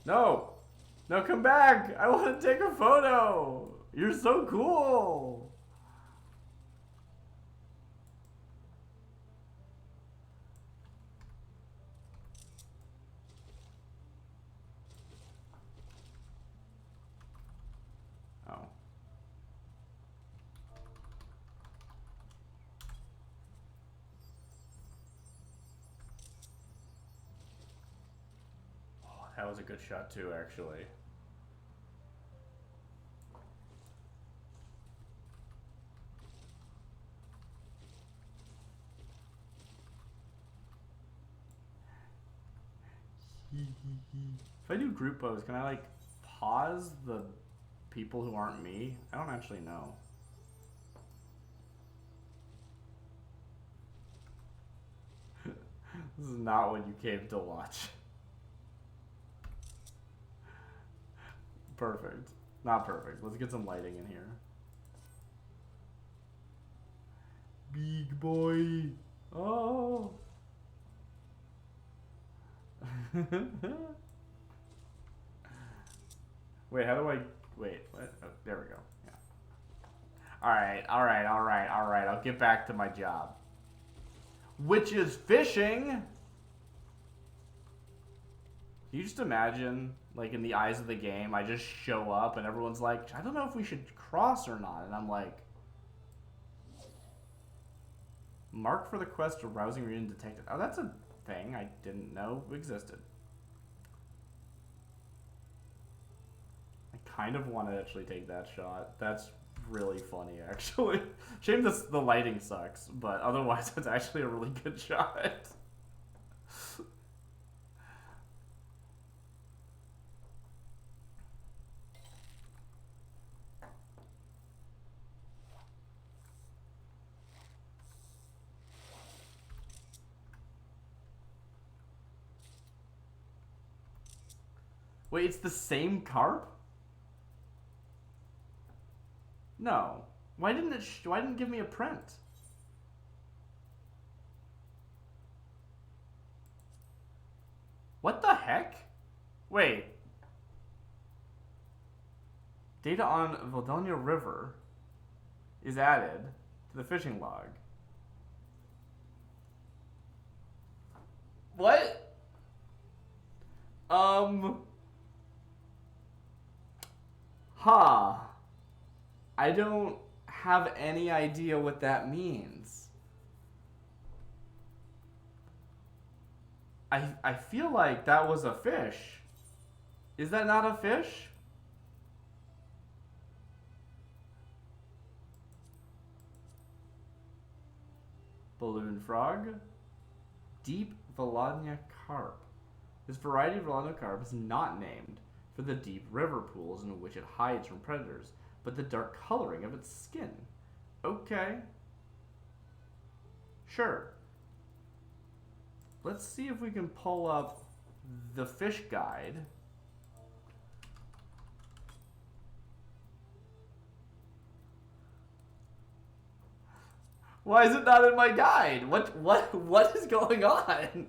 No! No, come back! I want to take a photo! You're so cool! Oh. That was a good shot too, actually. If I do group pose, can I like pause the people who aren't me? I don't actually know. This is not what you came to watch. Perfect. Not perfect. Let's get some lighting in here. Big boy. Oh. Wait, how do I... Wait, what? Oh, there we go. Yeah. Alright. I'll get back to my job. Which is fishing! Can you just imagine, like, in the eyes of the game, I just show up and everyone's like, I don't know if we should cross or not. And I'm like... Mark for the quest of rousing region detected. Oh, that's a thing I didn't know existed. I kind of want to actually take that shot. That's really funny, actually. Shame the lighting sucks, but otherwise it's actually a really good shot. Wait, it's the same carp? No. Why didn't it give me a print? What the heck? Wait. Data on Voldonia River is added to the fishing log. What? Huh. I don't have any idea what that means. I feel like that was a fish. Is that not a fish? Balloon frog. Deep Volodya carp. This variety of Volodya carp is not named for the deep river pools in which it hides from predators, but the dark coloring of its skin. Okay. Sure. Let's see if we can pull up the fish guide. Why is it not in my guide? What is going on?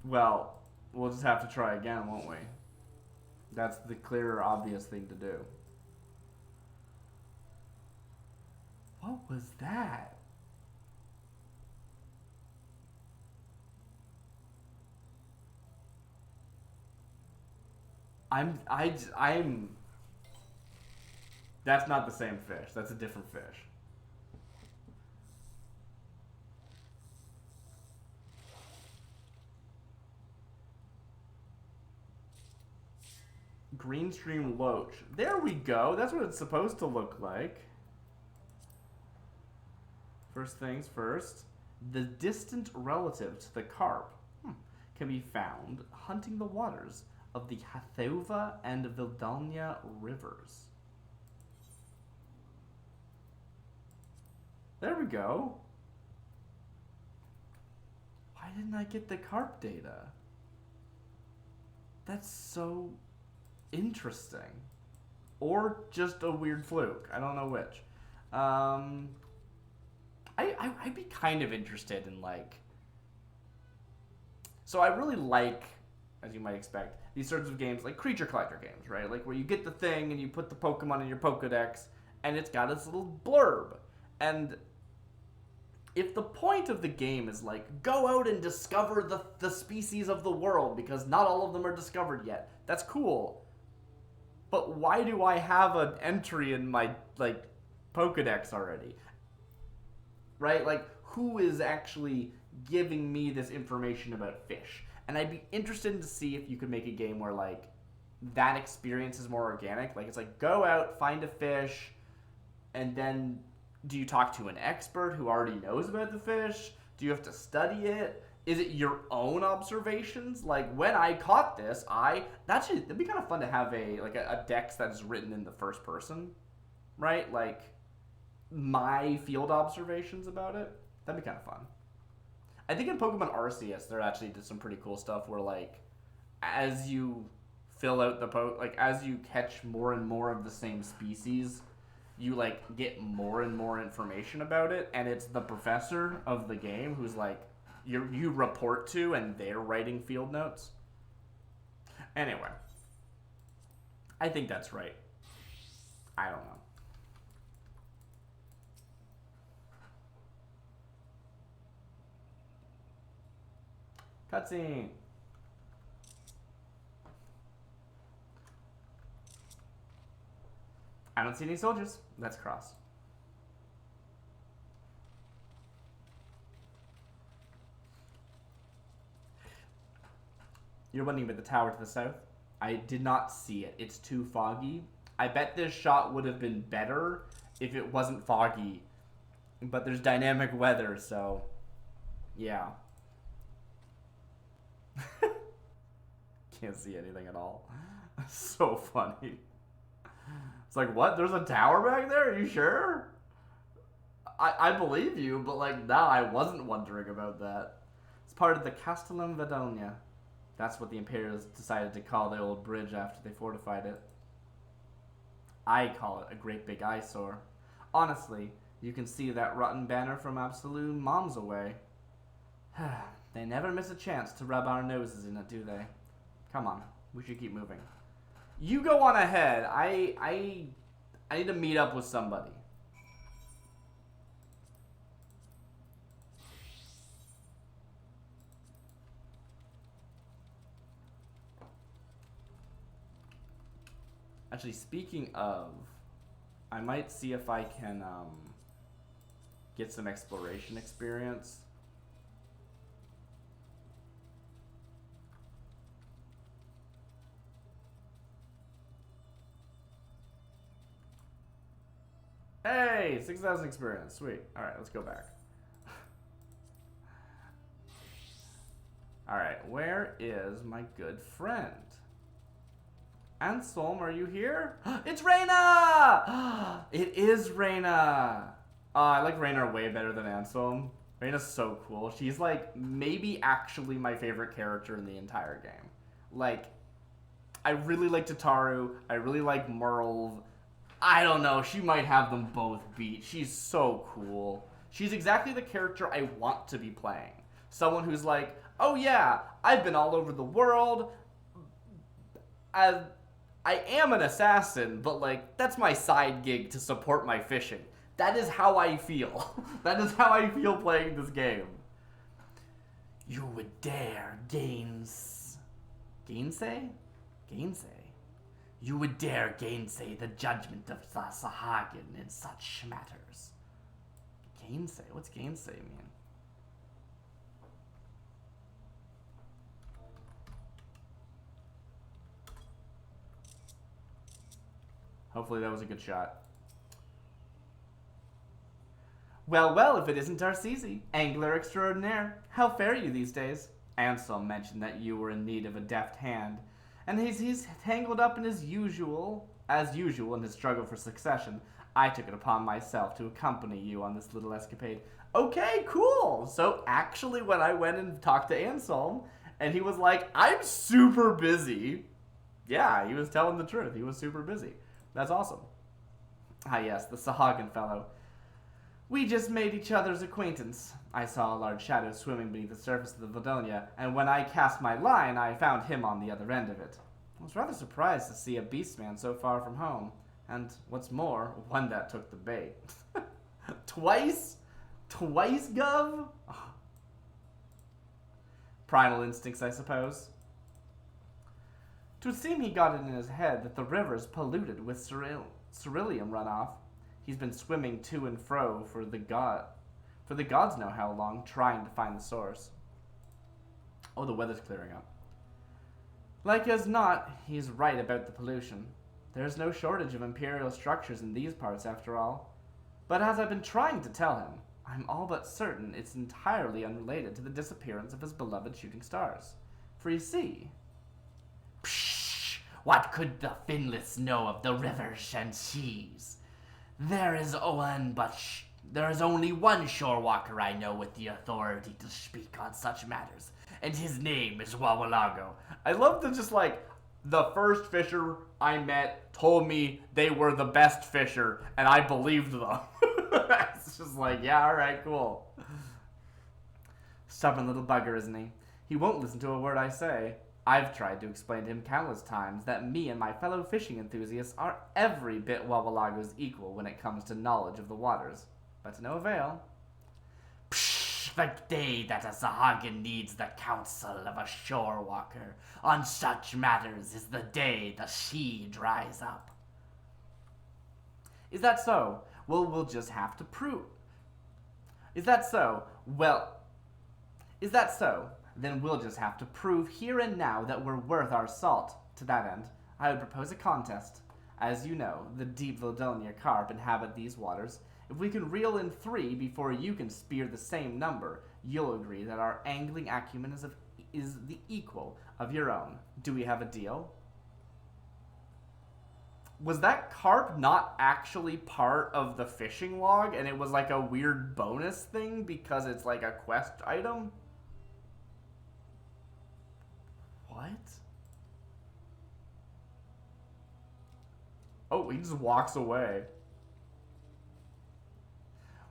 Well, we'll just have to try again, won't we? That's the clear, obvious thing to do. What was that? I'm. That's not the same fish. That's a different fish. Greenstream loach. There we go. That's what it's supposed to look like. First things first. The distant relative to the carp can be found hunting the waters of the Hathova and Vildalnya rivers. There we go. Why didn't I get the carp data? That's so interesting. Or just a weird fluke. I don't know which. I'd be kind of interested in, like... So I really like, as you might expect, these sorts of games, like creature collector games, right? Like where you get the thing and you put the Pokemon in your Pokedex and it's got its little blurb. And if the point of the game is like, go out and discover the species of the world because not all of them are discovered yet, that's cool. But why do I have an entry in my, like, Pokedex already? Right? Like, who is actually giving me this information about fish? And I'd be interested to see if you could make a game where, like, that experience is more organic. Like, it's like, go out, find a fish, and then do you talk to an expert who already knows about the fish? Do you have to study it? Is it your own observations? Like, when I caught this, that'd be kind of fun to have a dex that is written in the first person, right? Like, my field observations about it. That'd be kind of fun. I think in Pokemon Arceus, there actually did some pretty cool stuff where, like, as you fill out as you catch more and more of the same species, you, like, get more and more information about it, and it's the professor of the game who's, like, you report to, and they're writing field notes. Anyway. I think that's right. I don't know. Cutscene. I don't see any soldiers. Let's cross. You're wondering about the tower to the south? I did not see it. It's too foggy. I bet this shot would have been better if it wasn't foggy. But there's dynamic weather, so... yeah. Can't see anything at all. So funny. It's like, what? There's a tower back there? Are you sure? I believe you, but like, nah, I wasn't wondering about that. It's part of the Castellum Vadonia. That's what the Imperials decided to call the old bridge after they fortified it. I call it a great big eyesore. Honestly, you can see that rotten banner from absolute moms away. They never miss a chance to rub our noses in it, do they? Come on, we should keep moving. You go on ahead. I need to meet up with somebody. Actually, speaking of, I might see if I can get some exploration experience. Hey, 6,000 experience. Sweet. Alright, let's go back. Alright, where is my good friend? Anselm, are you here? It's Reyna! It is Reyna! I like Reyna way better than Anselm. Reyna's so cool. She's like maybe actually my favorite character in the entire game. Like, I really like Tataru. I really like Merle. I don't know. She might have them both beat. She's so cool. She's exactly the character I want to be playing. Someone who's like, oh yeah, I've been all over the world. I am an assassin, but like, that's my side gig to support my fishing. That is how I feel. That is how I feel playing this game. You would dare gainsay? You would dare gainsay the judgment of the Sahagin in such matters. Gainsay? What's gainsay mean? Hopefully that was a good shot. Well, well, if it isn't Darcisi, angler extraordinaire. How fare you these days? Anselm mentioned that you were in need of a deft hand, and he's tangled up in as usual in his struggle for succession. I took it upon myself to accompany you on this little escapade. Okay, cool. So actually when I went and talked to Anselm, and he was like, I'm super busy. Yeah, he was telling the truth. He was super busy. That's awesome. Ah yes, the Sahagin fellow. We just made each other's acquaintance. I saw a large shadow swimming beneath the surface of the Vadonia, and when I cast my line, I found him on the other end of it. I was rather surprised to see a beastman so far from home, and what's more, one that took the bait. Twice? Twice, Gov? Oh. Primal instincts, I suppose. 'Twould seem he got it in his head that the river's polluted with ceruleum runoff. He's been swimming to and fro for the gods know how long, trying to find the source. Oh, the weather's clearing up. Like as not, he's right about the pollution. There's no shortage of imperial structures in these parts, after all. But as I've been trying to tell him, I'm all but certain it's entirely unrelated to the disappearance of his beloved shooting stars. For you see... Psh! What could the finless know of the rivers and seas? There is only one shore walker I know with the authority to speak on such matters, and his name is Wawalago. I love that just like, the first fisher I met told me they were the best fisher, and I believed them. It's just like, yeah, alright, cool. Stubborn little bugger, isn't he? He won't listen to a word I say. I've tried to explain to him countless times that me and my fellow fishing enthusiasts are every bit Wawalago's equal when it comes to knowledge of the waters, but to no avail. Psh, the day that a Sahagin needs the counsel of a shore walker on such matters is the day the sea dries up. Is that so? Well, we'll just have to prove. Is that so? Well, is that so? Then we'll just have to prove here and now that we're worth our salt. To that end, I would propose a contest. As you know, the deep Vildonia carp inhabit these waters. If we can reel in 3 before you can spear the same number, you'll agree that our angling acumen is the equal of your own. Do we have a deal? Was that carp not actually part of the fishing log, and it was like a weird bonus thing because it's like a quest item? What? Oh, he just walks away.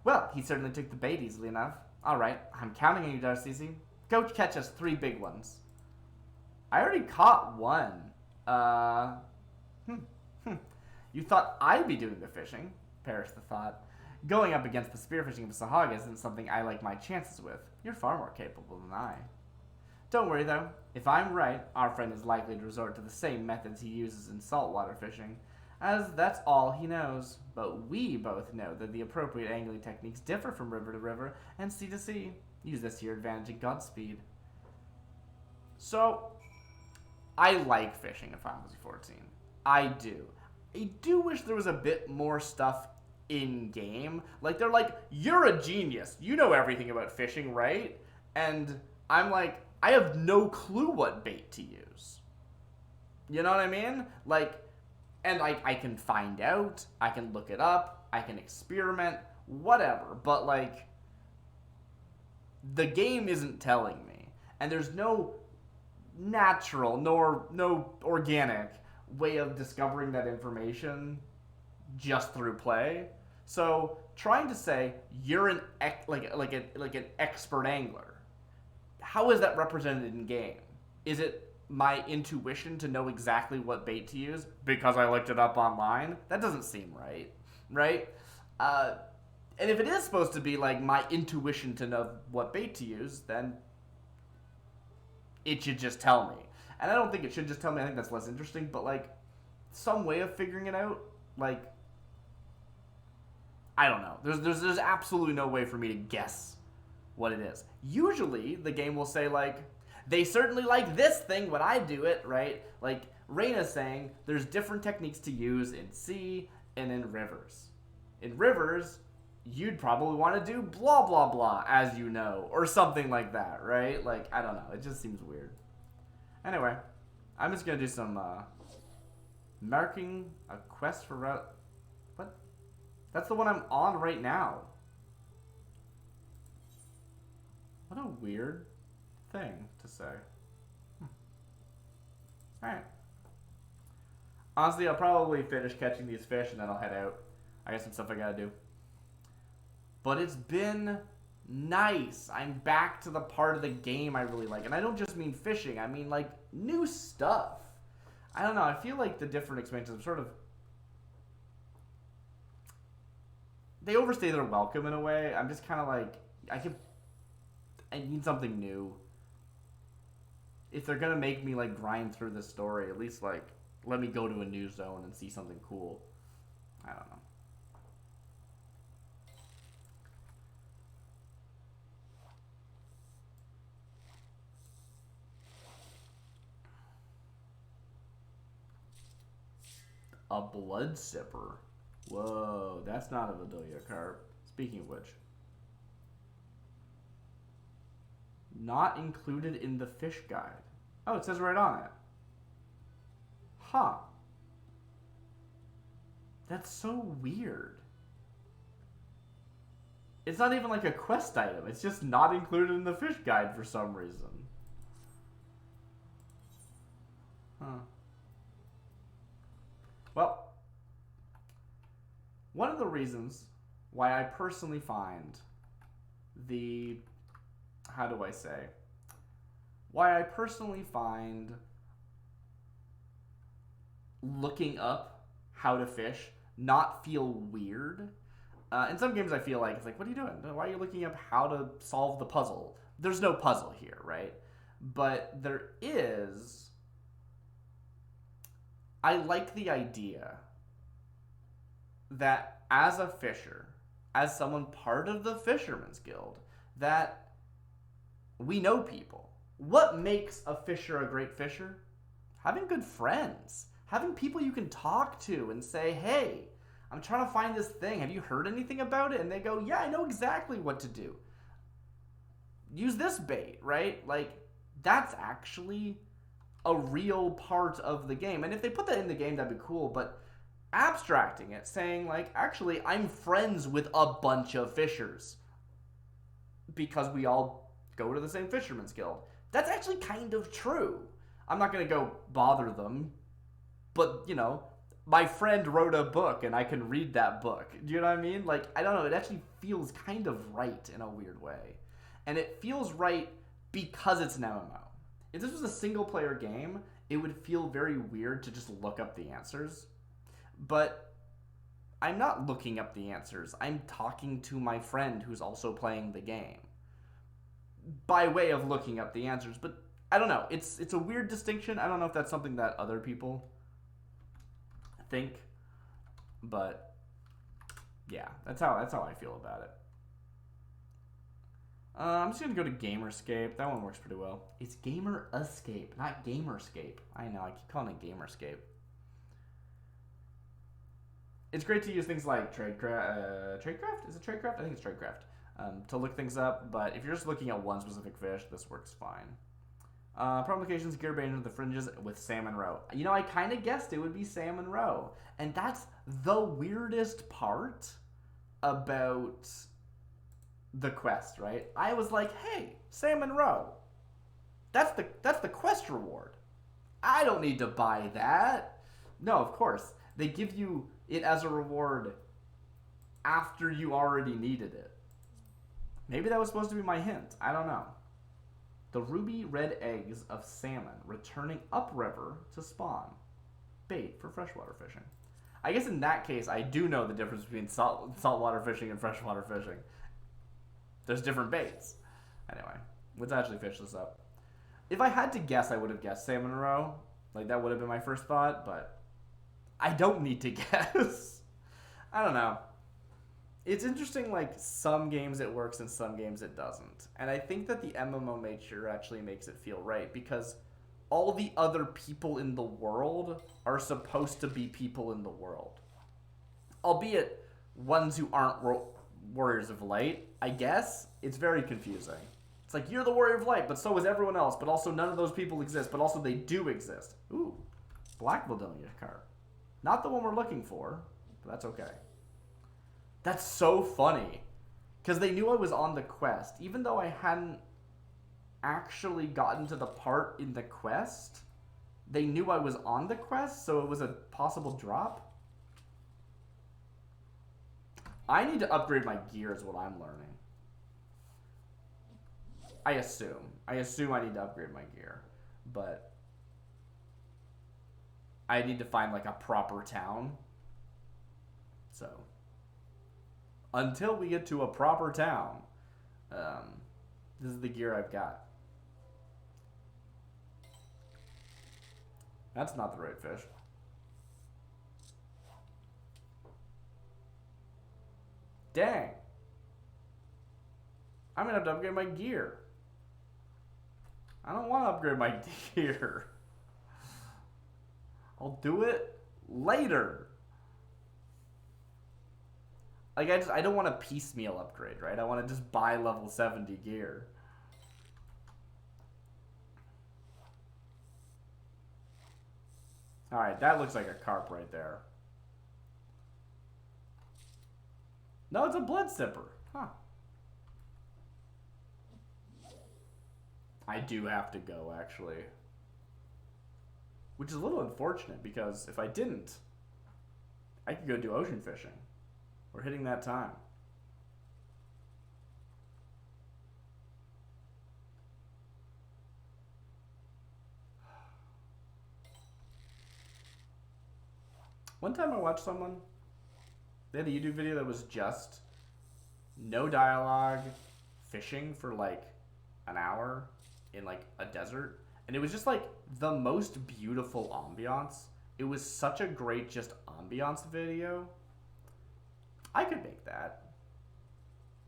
Well, he certainly took the bait easily enough. Alright, I'm counting on you, Darcisi. Go catch us 3 big ones. I already caught 1. You thought I'd be doing the fishing? Perished the thought. Going up against the spearfishing of Sahag isn't something I like my chances with. You're far more capable than I. Don't worry, though. If I'm right, our friend is likely to resort to the same methods he uses in saltwater fishing, as that's all he knows. But we both know that the appropriate angling techniques differ from river to river and sea to sea. Use this to your advantage and Godspeed. So, I like fishing in Final Fantasy XIV. I do. I do wish there was a bit more stuff in-game. Like, they're like, you're a genius. You know everything about fishing, right? And I'm like, I have no clue what bait to use. You know what I mean? Like, and I can find out, I can look it up, I can experiment, whatever. But, like, the game isn't telling me. And there's no natural nor no organic way of discovering that information just through play. So trying to say you're an an expert angler, how is that represented in game? Is it my intuition to know exactly what bait to use because I looked it up online? That doesn't seem right, right? And if it is supposed to be like my intuition to know what bait to use, then it should just tell me. And I don't think it should just tell me. I think that's less interesting. But, like, some way of figuring it out, like, I don't know. There's absolutely no way for me to guess what it is. Usually, the game will say, like, they certainly like this thing when I do it, right? Like, Reyna's saying there's different techniques to use in sea and in rivers. In rivers, you'd probably want to do blah, blah, blah, as you know, or something like that, right? Like, I don't know. It just seems weird. Anyway, I'm just going to do some marking a quest for route. What? That's the one I'm on right now. What a weird thing to say. Alright. Honestly, I'll probably finish catching these fish and then I'll head out. I got some stuff I gotta do. But it's been nice. I'm back to the part of the game I really like. And I don't just mean fishing. I mean, like, new stuff. I don't know. I feel like the different expansions are sort of... they overstay their welcome in a way. I'm just kind of like... I need something new. If they're going to make me, like, grind through this story, at least, like, let me go to a new zone and see something cool. I don't know. A blood sipper. Whoa, that's not a Vidalia carp. Speaking of which. Not included in the fish guide. Oh, it says right on it. Huh. That's so weird. It's not even like a quest item. It's just not included in the fish guide for some reason. Huh. Well, one of the reasons why I personally find the... how do I say? Why I personally find looking up how to fish not feel weird. In some games I feel like, it's like, what are you doing? Why are you looking up how to solve the puzzle? There's no puzzle here, right? But there is... I like the idea that as a fisher, as someone part of the Fisherman's Guild, that we know people. What makes a fisher a great fisher? Having good friends. Having people you can talk to and say, hey, I'm trying to find this thing. Have you heard anything about it? And they go, yeah, I know exactly what to do. Use this bait, right? Like, that's actually a real part of the game. And if they put that in the game, that'd be cool. But abstracting it, saying, like, actually, I'm friends with a bunch of fishers because we all go to the same fisherman's guild. That's actually kind of true. I'm not going to go bother them, but, you know, my friend wrote a book and I can read that book. Do you know what I mean? Like, I don't know. It actually feels kind of right in a weird way. And it feels right because it's an MMO. If this was a single player game, it would feel very weird to just look up the answers. But I'm not looking up the answers. I'm talking to my friend who's also playing the game by way of looking up the answers. But I don't know. It's a weird distinction. I don't know if that's something that other people think. But yeah, that's how I feel about it. I'm just going to go to Gamerscape. That one works pretty well. It's Gamer Escape, not Gamerscape. I know, I keep calling it Gamerscape. It's great to use things like Tradecraft? Is it Tradecraft? I think it's Tradecraft. To look things up, but if you're just looking at one specific fish, this works fine. Problem locations, gear bait into the fringes with salmon roe. You know, I kind of guessed it would be salmon roe. And that's the weirdest part about the quest, right? I was like, hey, salmon roe. That's the quest reward. I don't need to buy that. No, of course. They give you it as a reward after you already needed it. Maybe that was supposed to be my hint. I don't know. The ruby red eggs of salmon returning upriver to spawn. Bait for freshwater fishing. I guess in that case, I do know the difference between saltwater fishing and freshwater fishing. There's different baits. Anyway, let's actually fish this up. If I had to guess, I would have guessed salmon roe. Like, that would have been my first thought, but I don't need to guess. I don't know. It's interesting, like, some games it works and some games it doesn't. And I think that the MMO nature actually makes it feel right, because all the other people in the world are supposed to be people in the world. Albeit ones who aren't Warriors of Light, I guess. It's very confusing. It's like, you're the Warrior of Light, but so is everyone else, but also none of those people exist, but also they do exist. Ooh, Black Valdonia card. Not the one we're looking for, but that's okay. That's so funny. Because they knew I was on the quest. Even though I hadn't actually gotten to the part in the quest, they knew I was on the quest, so it was a possible drop. I need to upgrade my gear is what I'm learning. I assume. I need to upgrade my gear. But I need to find like a proper town. So until we get to a proper town, this is the gear I've got. That's not the right fish. Dang. I'm gonna have to upgrade my gear. I don't want to upgrade my gear. I'll do it later. Like, I don't want a piecemeal upgrade, right? I want to just buy level 70 gear. Alright, that looks like a carp right there. No, it's a blood sipper. Huh. I do have to go, actually. Which is a little unfortunate, because if I didn't, I could go do ocean fishing. We're hitting that time. One time I watched someone, they had a YouTube video that was just no dialogue, fishing for like an hour in like a desert. And it was just like the most beautiful ambiance. It was such a great just ambiance video. I could make that.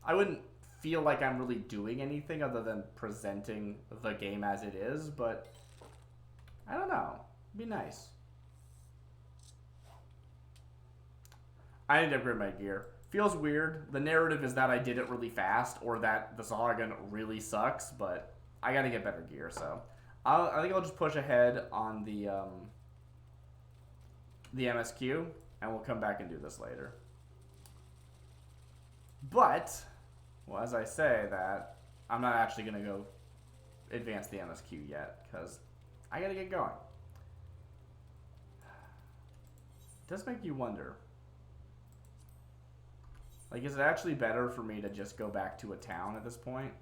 I wouldn't feel like I'm really doing anything other than presenting the game as it is, but I don't know. It'd be nice. I need to upgrade my gear. Feels weird. The narrative is that I did it really fast or that the Sahuagin really sucks, but I gotta get better gear, so I think I'll just push ahead on the MSQ, and we'll come back and do this later. But, well, as I say that, I'm not actually gonna go advance the MSQ yet, because I gotta get going. It does make you wonder. Like, is it actually better for me to just go back to a town at this point?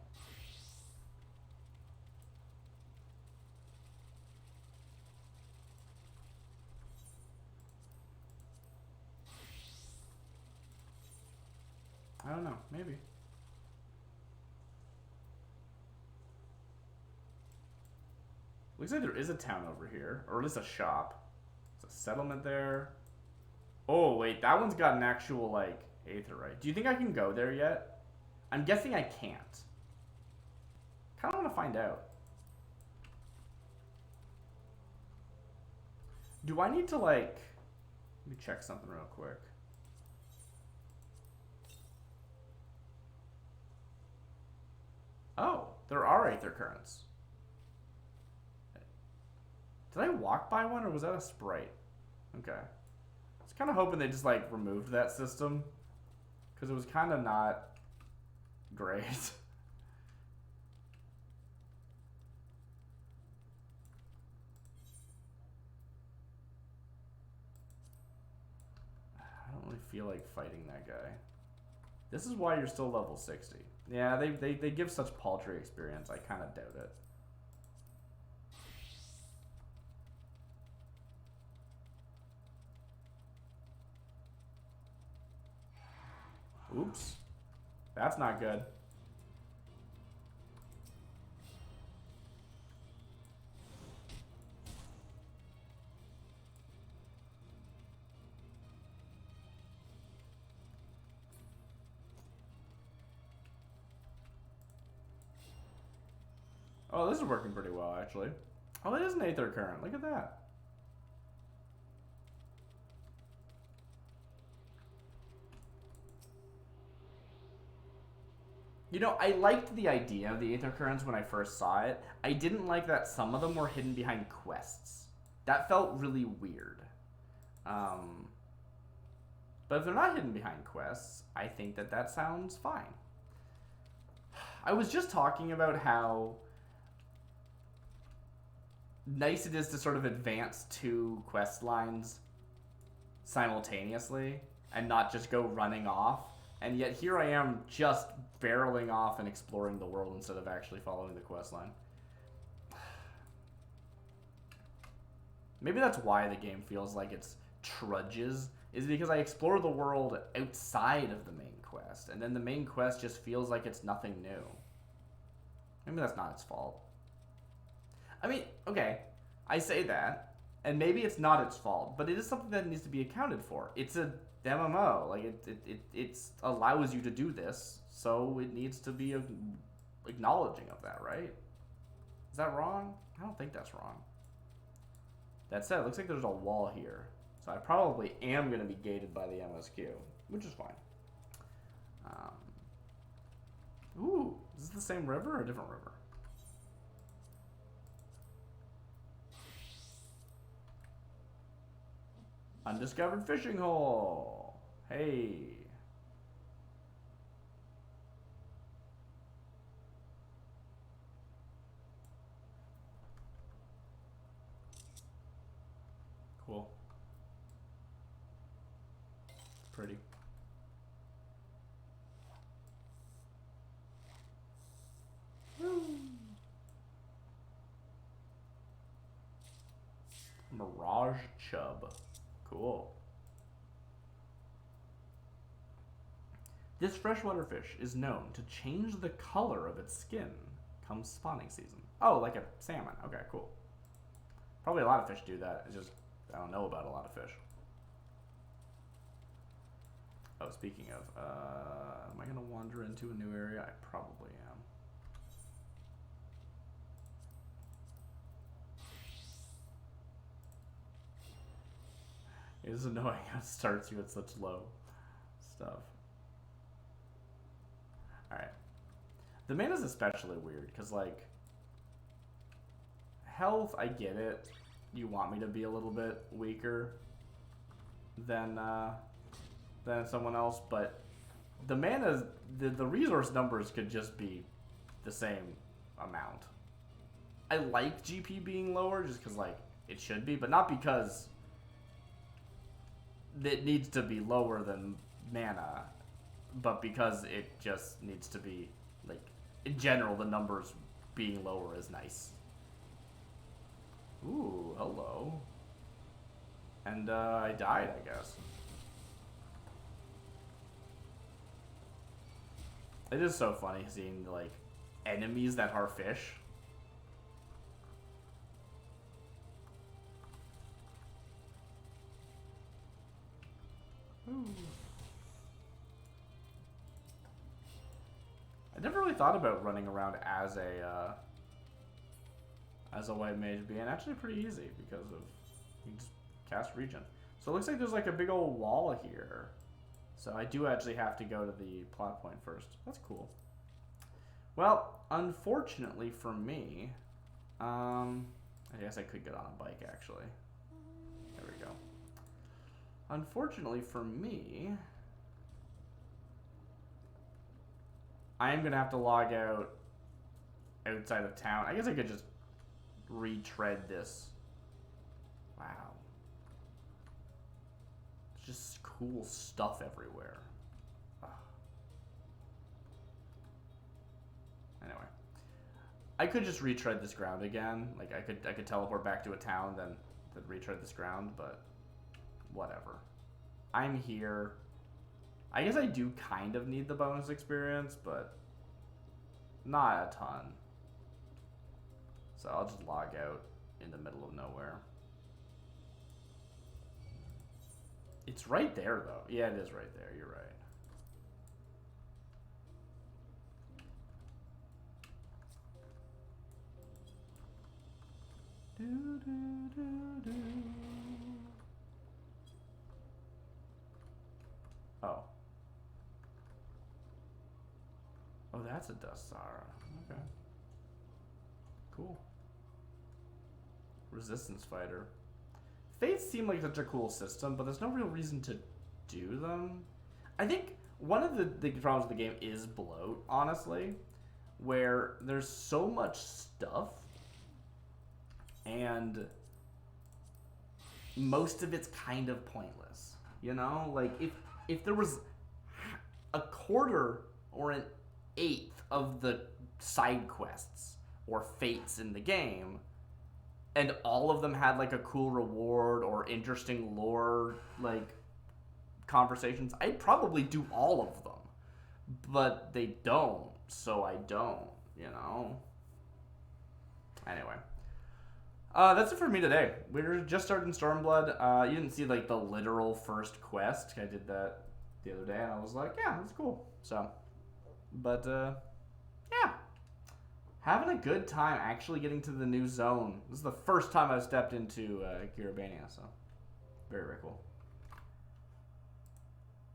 I don't know. Maybe. Looks like there is a town over here. Or at least a shop. There's a settlement there. Oh, wait. That one's got an actual, like, aetherite. Do you think I can go there yet? I'm guessing I can't. Kind of want to find out. Do I need to, like... Let me check something real quick. Oh, there are aether currents. Did I walk by one, or was that a sprite? Okay. I was kind of hoping they just, like, removed that system. Because it was kind of not great. I don't really feel like fighting that guy. This is why you're still level 60. Yeah, they give such paltry experience. I kind of doubt it. Oops. That's not good. Oh, this is working pretty well, actually. Oh, it is an aether current. Look at that. You know, I liked the idea of the aether currents when I first saw it. I didn't like that some of them were hidden behind quests. That felt really weird. But if they're not hidden behind quests, I think that that sounds fine. I was just talking about how nice it is to sort of advance two quest lines simultaneously and not just go running off. And yet here I am just barreling off and exploring the world instead of actually following the quest line. Maybe that's why the game feels like it's trudges, is because I explore the world outside of the main quest, and then the main quest just feels like it's nothing new. Maybe that's not its fault. I mean, okay, I say that, and maybe it's not its fault, but it is something that needs to be accounted for. It's a MMO, like it allows you to do this, so it needs to be acknowledging of that, right? Is that wrong? I don't think that's wrong. That said, it looks like there's a wall here, so I probably am going to be gated by the MSQ, which is fine. Ooh, is this the same river or a different river? Undiscovered fishing hole. Hey. Cool. It's pretty. Mirage chub. Cool. This freshwater fish is known to change the color of its skin come spawning season. Oh, like a salmon. Okay, cool. Probably a lot of fish do that. It's just I don't know about a lot of fish. Oh, Oh, speaking of, am I gonna wander into a new area? I probably am. It is annoying how it starts you at such low stuff. Alright. The mana's especially weird, because, like, health, I get it. You want me to be a little bit weaker than someone else, but the mana, the resource numbers could just be the same amount. I like GP being lower, just because, like, it should be, but not because it needs to be lower than mana, but because it just needs to be, like, in general, the numbers being lower is nice. Ooh, hello. And, I died, I guess. It is so funny seeing, like, enemies that are fish. Ooh. I never really thought about running around as a white mage being actually pretty easy because of you can just cast regen. So it looks like there's like a big old wall here. So I do actually have to go to the plot point first. That's cool. Well, unfortunately for me, I guess I could get on a bike actually. There we go. Unfortunately for me, I am gonna have to log out outside of town. I guess I could just retread this. Wow. It's just cool stuff everywhere. Ugh. Anyway. I could just retread this ground again. Like I could teleport back to a town, then retread this ground, but whatever. I'm here. I guess I do kind of need the bonus experience, but not a ton. So I'll just log out in the middle of nowhere. It's right there, though. Yeah, it is right there. You're right. Do, do, do, do. Oh. Oh, that's a Dustara. Okay. Cool. Resistance fighter. Fates seem like such a cool system, but there's no real reason to do them. I think one of the problems with the game is bloat, honestly, where there's so much stuff and most of it's kind of pointless. You know? Like, if there was a quarter or an eighth of the side quests or fates in the game, and all of them had like a cool reward or interesting lore like conversations, I'd probably do all of them. But they don't, so I don't, you know? Anyway. That's it for me today. We're just starting Stormblood. You didn't see like the literal first quest. I did that the other day and I was like, yeah, that's cool. So, but yeah. Having a good time actually getting to the new zone. This is the first time I've stepped into Garabania, so very, very cool.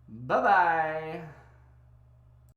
Bye-bye!